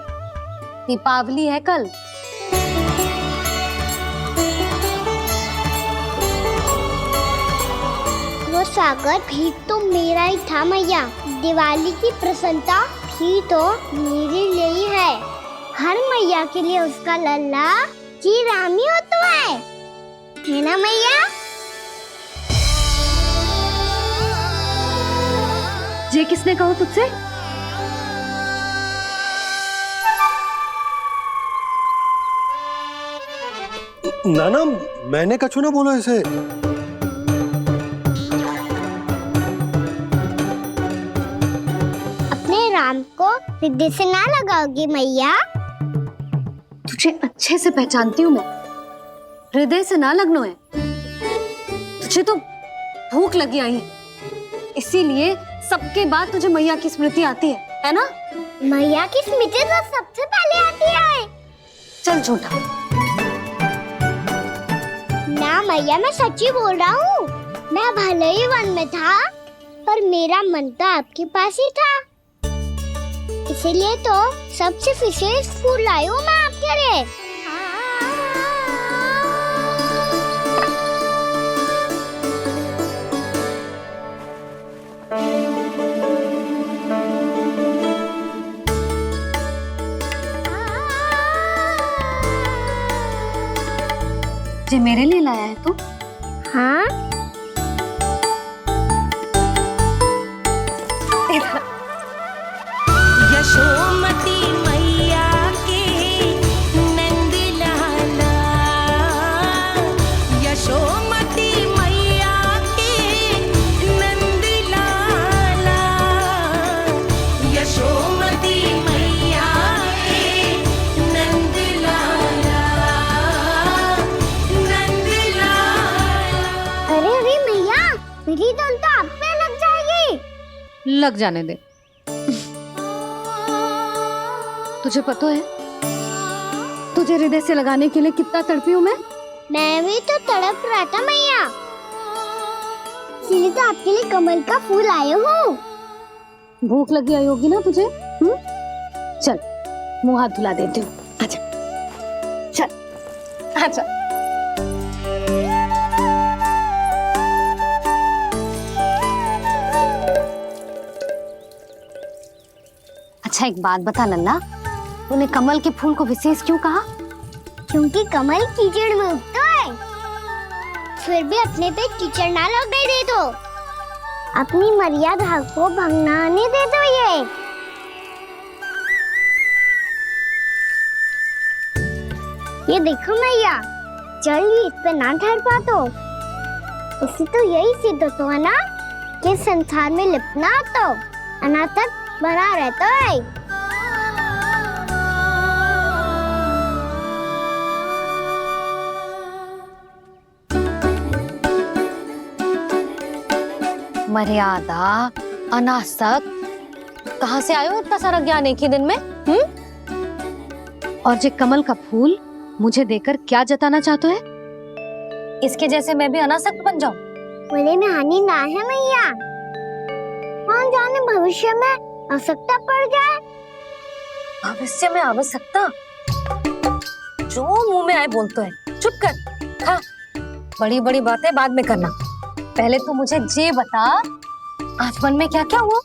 दीपावली है कल। वो स्वागत भी तो मेरा ही था मैया। दिवाली की प्रसन्नता भी तो मेरे लिए ही है। हर मैया के लिए उसका लल्ला जी राम ही होता है ना मैया? ये किसने कहा तुझसे? नाना, मैंने कछु ना बोला इसे। अपने राम को हृदय से ना लगाओगी मैया? तुझे अच्छे से पहचानती हूँ मैं, हृदय से ना लगनो है। तुझे तो भूख लगी आई है, इसीलिए सबके बाद तुझे मैया की स्मृति आती है ना? मैया की स्मृति तो सबसे पहले आती है। चल झूठा। ना मैया, मैं सच्ची बोल रहा हूँ। मैं भले ही वन में था, पर मेरा मन तो आपके पास ही था। इसीलिए तो सबसे विशेष फूल लाई हूँ मैं आपके लिए। जे मेरे लिए लाया है तू? हाँ यशोमती मैया के नंद लाला, यशोमती मैया के नंद लाला, यशोमती मैया के नंद लाला, नंद लाला। अरे अरे मैया, मेरी धुन तो आप पे लग जाएगी। लग जाने दे। तुझे पता है तुझे हृदय से लगाने के लिए कितना तड़पी हूँ मैं? मैं भी तो तड़प रहा था मैया, इसलिए तो आपके लिए कमल का फूल आए हूँ। भूख लगी आई होगी ना तुझे? चल मुंह हाथ धुला देती हूँ। आजा चल आजा। अच्छा एक बात बता लल्ला, तूने कमल के फूल को विशेष क्यों कहा? क्योंकि कमल कीचड़ में उगता है, फिर भी अपने पे कीचड़ ना लगने दे दो, अपनी मर्यादा को भंग ना आने दे दो। ये देखो मैया, जल भी इस पे ना ठहर पा तो इससे तो यही सिद्ध होता है ना कि संसार में लिपना तो अनाथ तक बना रहता है। मर्यादा, अनासक, कहाँ से आयो इतना सारा ज्ञान एक ही दिन में? और जे कमल का फूल मुझे देकर क्या जताना चाहते है? इसके जैसे मैं भी अनासक्त बन जाऊं? बोले में हानि ना है मैया, कौन जाने भविष्य में आवश्यकता पड़ जाए। भविष्य में आवश्यकता? जो मुंह में आए बोलते हैं, चुप कर। हाँ, बड़ी बड़ी बातें बाद में करना, पहले तो मुझे ये बता आज मन में क्या क्या हुआ?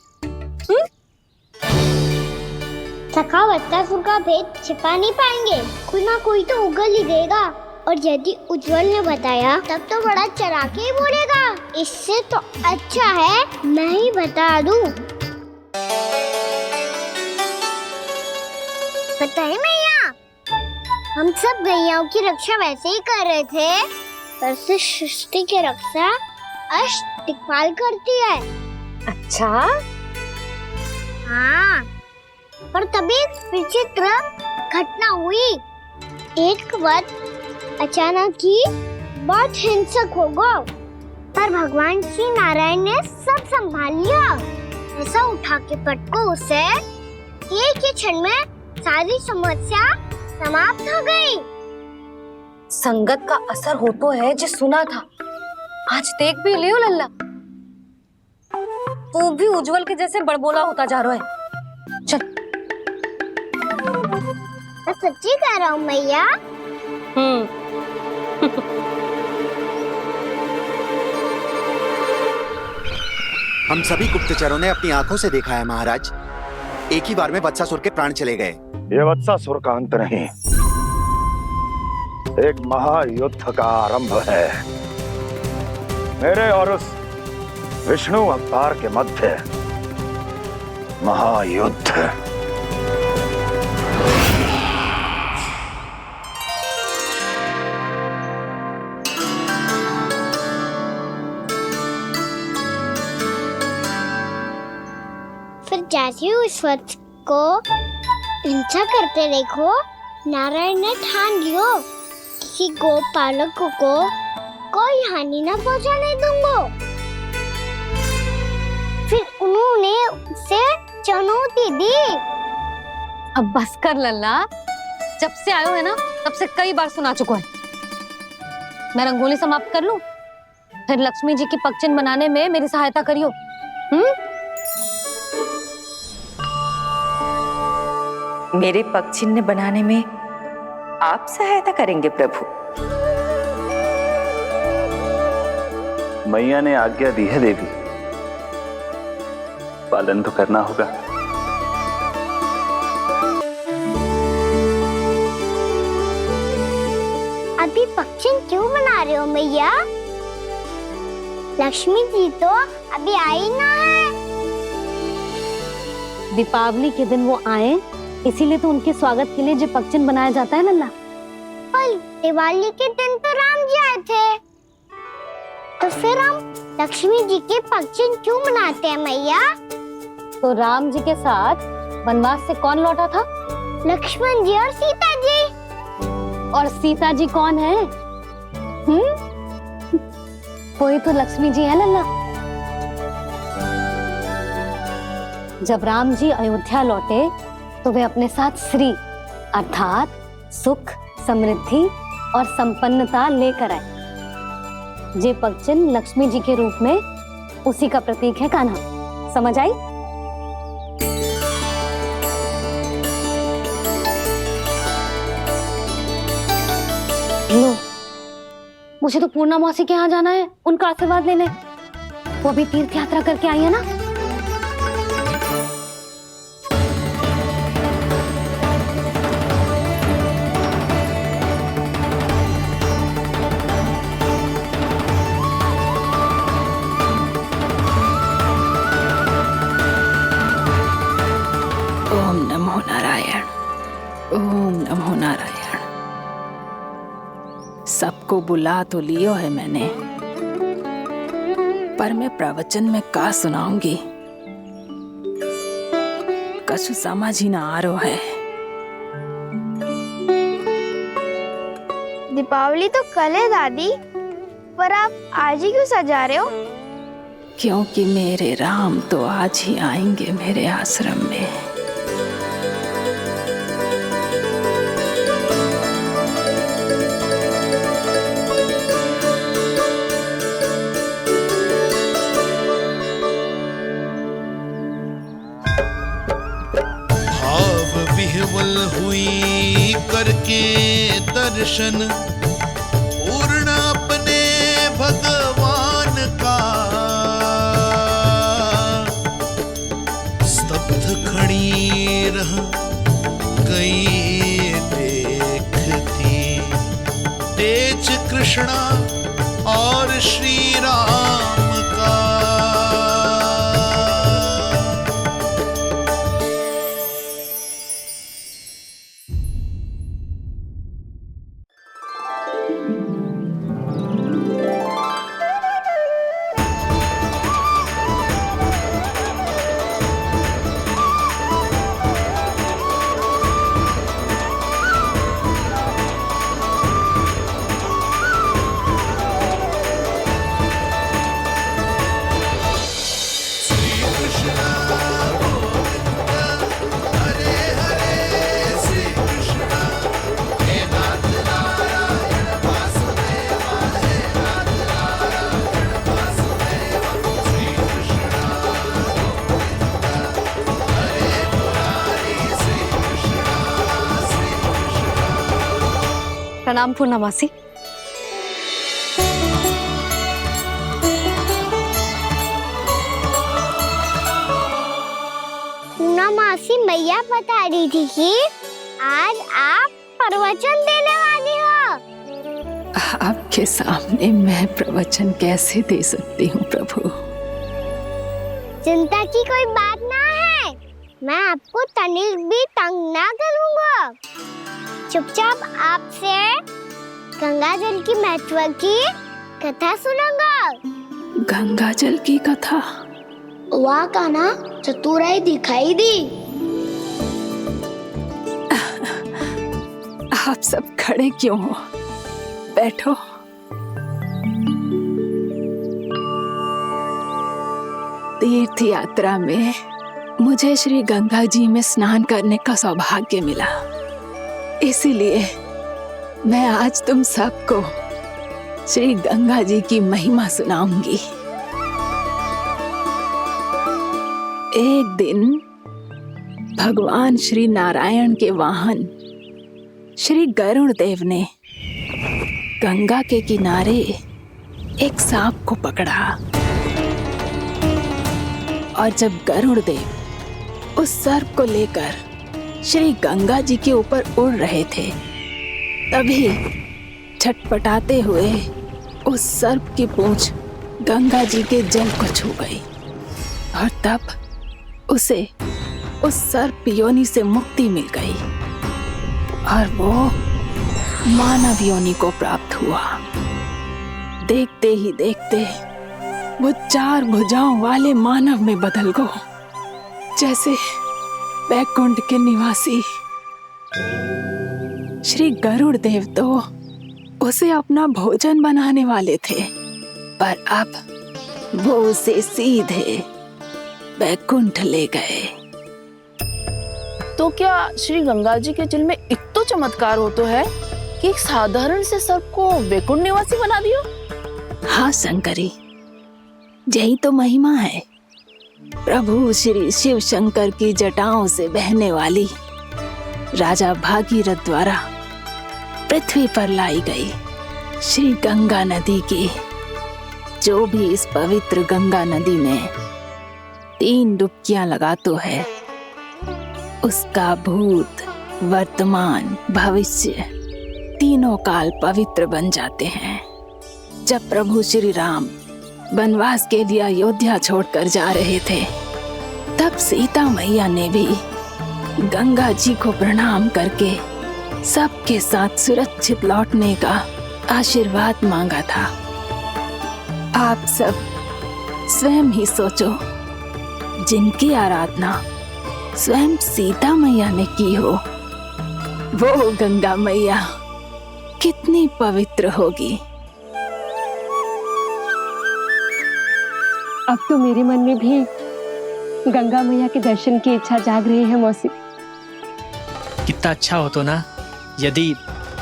सखा वत्तासुर का भेद छिपा नहीं पाएंगे, कोई ना कोई तो उगल ही देगा, और यदि उज्जवल ने बताया तब तो बड़ा चढ़ा के ही बोलेगा। इससे तो अच्छा है मैं ही बता दूं। पता है मैया, हम सब गैयाओं की रक्षा वैसे ही कर रहे थे, पर से सृष्टि की रक्षा अष्ट दिक्पाल करती है। अच्छा? हाँ, पर तभी विचित्र घटना हुई। एक वक्त अचानक ही बहुत हिंसक हो गया, पर भगवान श्री नारायण ने सब संभाल लिया। ऐसा उठा के पटको उसे, एक ही क्षण में सारी समस्या समाप्त हो गई। संगत का असर हो तो है जो सुना था, आज देख भी लियो लल्ला, तू भी उज्जवल के जैसे बड़बोला होता जा रहा है। चल। मैं सच्ची कह रहा हूँ मैया। हम सभी गुप्तचरों ने अपनी आंखों से देखा है महाराज, एक ही बार में वत्सासुर के प्राण चले गए। ये वत्सासुर का अंत नहीं, एक महायुद्ध का आरंभ है। मेरे और उस विष्णु अवतार के मध्य महायुद्ध। फिर जैसे ही उस वक्त को हिंसा करते देखो, नारायण ने ठान लियो किसी गोपालक को कोई हानि न पहुंचाने दूंगा। फिर उन्होंने उसे चुनौती दी। अब बस कर लल्ला, जब से आयो है ना तब से कई बार सुना चुका है। मैं रंगोली समाप्त कर लूं, फिर लक्ष्मी जी की पगचिन बनाने में मेरी सहायता करियो। मेरे पगचिन्ह बनाने में आप सहायता करेंगे प्रभु? मैया ने आज्ञा दी है देवी, पालन तो करना होगा। अब अभी पक्षिन क्यों बना रहे हो मैया? लक्ष्मी जी तो अभी आई ना है। दीपावली के दिन वो आए, इसीलिए तो उनके स्वागत के लिए जो पक्षिन बनाया जाता है लल्ला। पर दिवाली के दिन तो राम जी आए थे, तो फिर हम लक्ष्मी जी के पक्षिन क्यों बनाते हैं मैया? तो राम जी के साथ वनवास से कौन लौटा था? लक्ष्मण जी और सीता जी। और सीता जी कौन है? वही तो लक्ष्मी जी है लल्ला। जब राम जी अयोध्या लौटे तो वे अपने साथ श्री अर्थात सुख, समृद्धि और संपन्नता लेकर आए। जे पक्षिन लक्ष्मी जी के रूप में उसी का प्रतीक है कान्हा। समझ आई? लो, मुझे तो पूर्णा मौसी के यहाँ जाना है, उनका आशीर्वाद लेने। वो भी तीर्थ यात्रा करके आई है ना। ओम नमो नारायण, ओम नमो नारायण। सबको बुला तो लियो है मैंने, पर मैं प्रवचन में का सुनाऊंगी, कछु समझ ही ना आ रहा है। दीपावली तो कल है दादी, पर आप आज ही क्यों सजा रहे हो? क्योंकि मेरे राम तो आज ही आएंगे मेरे आश्रम में। विह्वल हुई करके दर्शन, पूर्ण अपने भगवान का, स्तब्ध खड़ी रह गई देखती तेज कृष्णा और श्री राम का। प्रणाम पूर्णा मौसी। पूर्णा मौसी मैया बता रही थी कि आज आप प्रवचन देने वाली हो। आपके सामने मैं प्रवचन कैसे दे सकती हूँ प्रभु? चिंता की कोई बात ना है, मैं आपको तनिक भी तंग ना करूँगा। चुपचाप आपसे गंगा जल की महत्व की कथा सुनूंगा। गंगा जल की कथा? वाह कान्हा, चतुराई दिखाई दी। आप सब खड़े क्यों हो? बैठो। तीर्थ यात्रा में मुझे श्री गंगा जी में स्नान करने का सौभाग्य मिला, इसीलिए मैं आज तुम सबको श्री गंगा जी की महिमा सुनाऊंगी। एक दिन भगवान श्री नारायण के वाहन श्री गरुड़ देव ने गंगा के किनारे एक सांप को पकड़ा, और जब गरुड़ देव उस सर्प को लेकर श्री गंगा जी के ऊपर उड़ रहे थे, तभी छटपटाते हुए उस सर्प की पूंछ गंगा जी के जल को छू गई और तब उसे उस सर्प योनि से मुक्ति मिल गई और वो मानव योनि को प्राप्त हुआ। देखते ही देखते वो 4 भुजाओं वाले मानव में बदल गो, जैसे बैकुंठ के निवासी श्री गरुड़ देव तो उसे अपना भोजन बनाने वाले थे, पर अब वो उसे सीधे बैकुंठ ले गए। तो क्या श्री गंगा जी के जल में इतना चमत्कार हो तो है कि एक साधारण से सर्प को वैकुंठ निवासी बना दियो? हाँ शंकरी, यही तो महिमा है। प्रभु श्री शिव शंकर की जटाओं से बहने वाली राजा भागीरथ द्वारा पृथ्वी पर लाई गई श्री गंगा नदी की, जो भी इस पवित्र गंगा नदी में 3 डुबकियां लगातो है, उसका भूत, वर्तमान, भविष्य तीनों काल पवित्र बन जाते हैं। जब प्रभु श्री राम वनवास के लिए अयोध्या छोड़कर जा रहे थे, तब सीता मैया ने भी गंगा जी को प्रणाम करके सबके साथ सुरक्षित लौटने का आशीर्वाद मांगा था। आप सब स्वयं ही सोचो, जिनकी आराधना स्वयं सीता मैया ने की हो, वो गंगा मैया कितनी पवित्र होगी। अब तो मेरे मन में भी गंगा मैया के दर्शन की इच्छा जाग रही है मौसी। कितना अच्छा हो तो ना यदि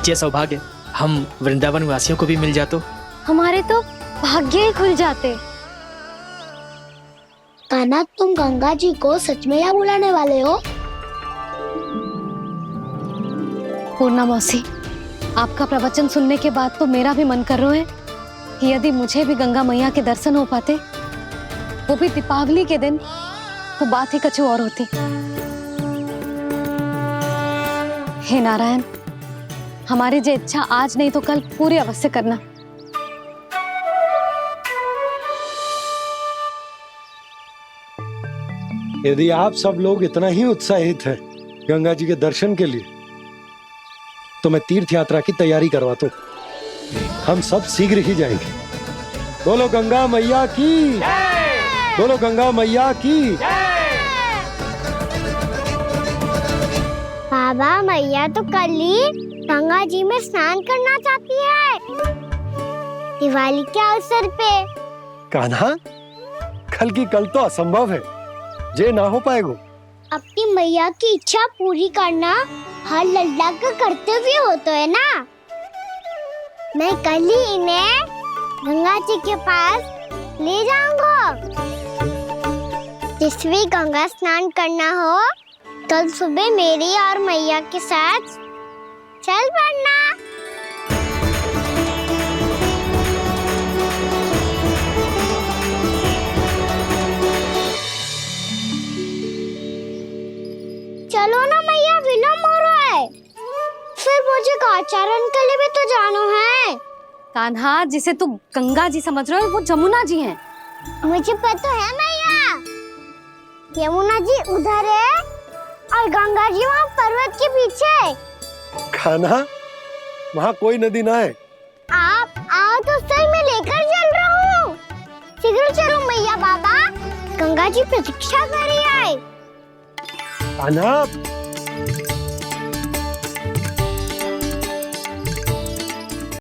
ये सौभाग्य हम वृंदावन वासियों को भी मिल जातो। हमारे तो भाग्य ही खुल जाते। कान्हा, तुम गंगा जी को सच में यहाँ बुलाने वाले हो? पूर्णा मौसी, आपका प्रवचन सुनने के बाद तो मेरा भी मन कर रहा है कि यदि मुझे भी गंगा मैया के दर्शन हो पाते, वो भी दीपावली के दिन, तो बात ही कुछ और होती। हे नारायण, हमारी जो इच्छा आज नहीं तो कल पूरी अवश्य करना। यदि आप सब लोग इतना ही उत्साहित हैं गंगा जी के दर्शन के लिए, तो मैं तीर्थ यात्रा की तैयारी करवाता हूँ। हम सब शीघ्र ही जाएंगे। बोलो गंगा मैया की, बोलो गंगा मैया की। बाबा, मैया तो कल ही गंगा जी में स्नान करना चाहती है, दिवाली के अवसर पे। कान्हा, कल की कल तो असंभव है, जे ना हो पाएगा। अपनी मैया की इच्छा पूरी करना हर लल्ला का कर्तव्य होता है ना। मैं कल ही इन्हें गंगा जी के पास ले जाऊंगा। जिस भी गंगा स्नान करना हो, कल सुबह मेरी और मैया के साथ चल पड़ना। चलो ना मैया, विलम्ब हो रहा है। फिर मुझे आचरण के लिए भी तो जाना है। कान्हा, जिसे तू गंगा जी समझ रहे हो, वो जमुना जी हैं। मुझे पता है मैया, यमुना जी उधर है और गंगा जी वहाँ पर्वत के पीछे। कान्हा, वहाँ कोई नदी ना है। आप आओ तो सही, मैं लेकर चल रहा हूँ। शीघ्र चलो मैया। बाबा, गंगा जी प्रतीक्षा कर रही है। कान्हा,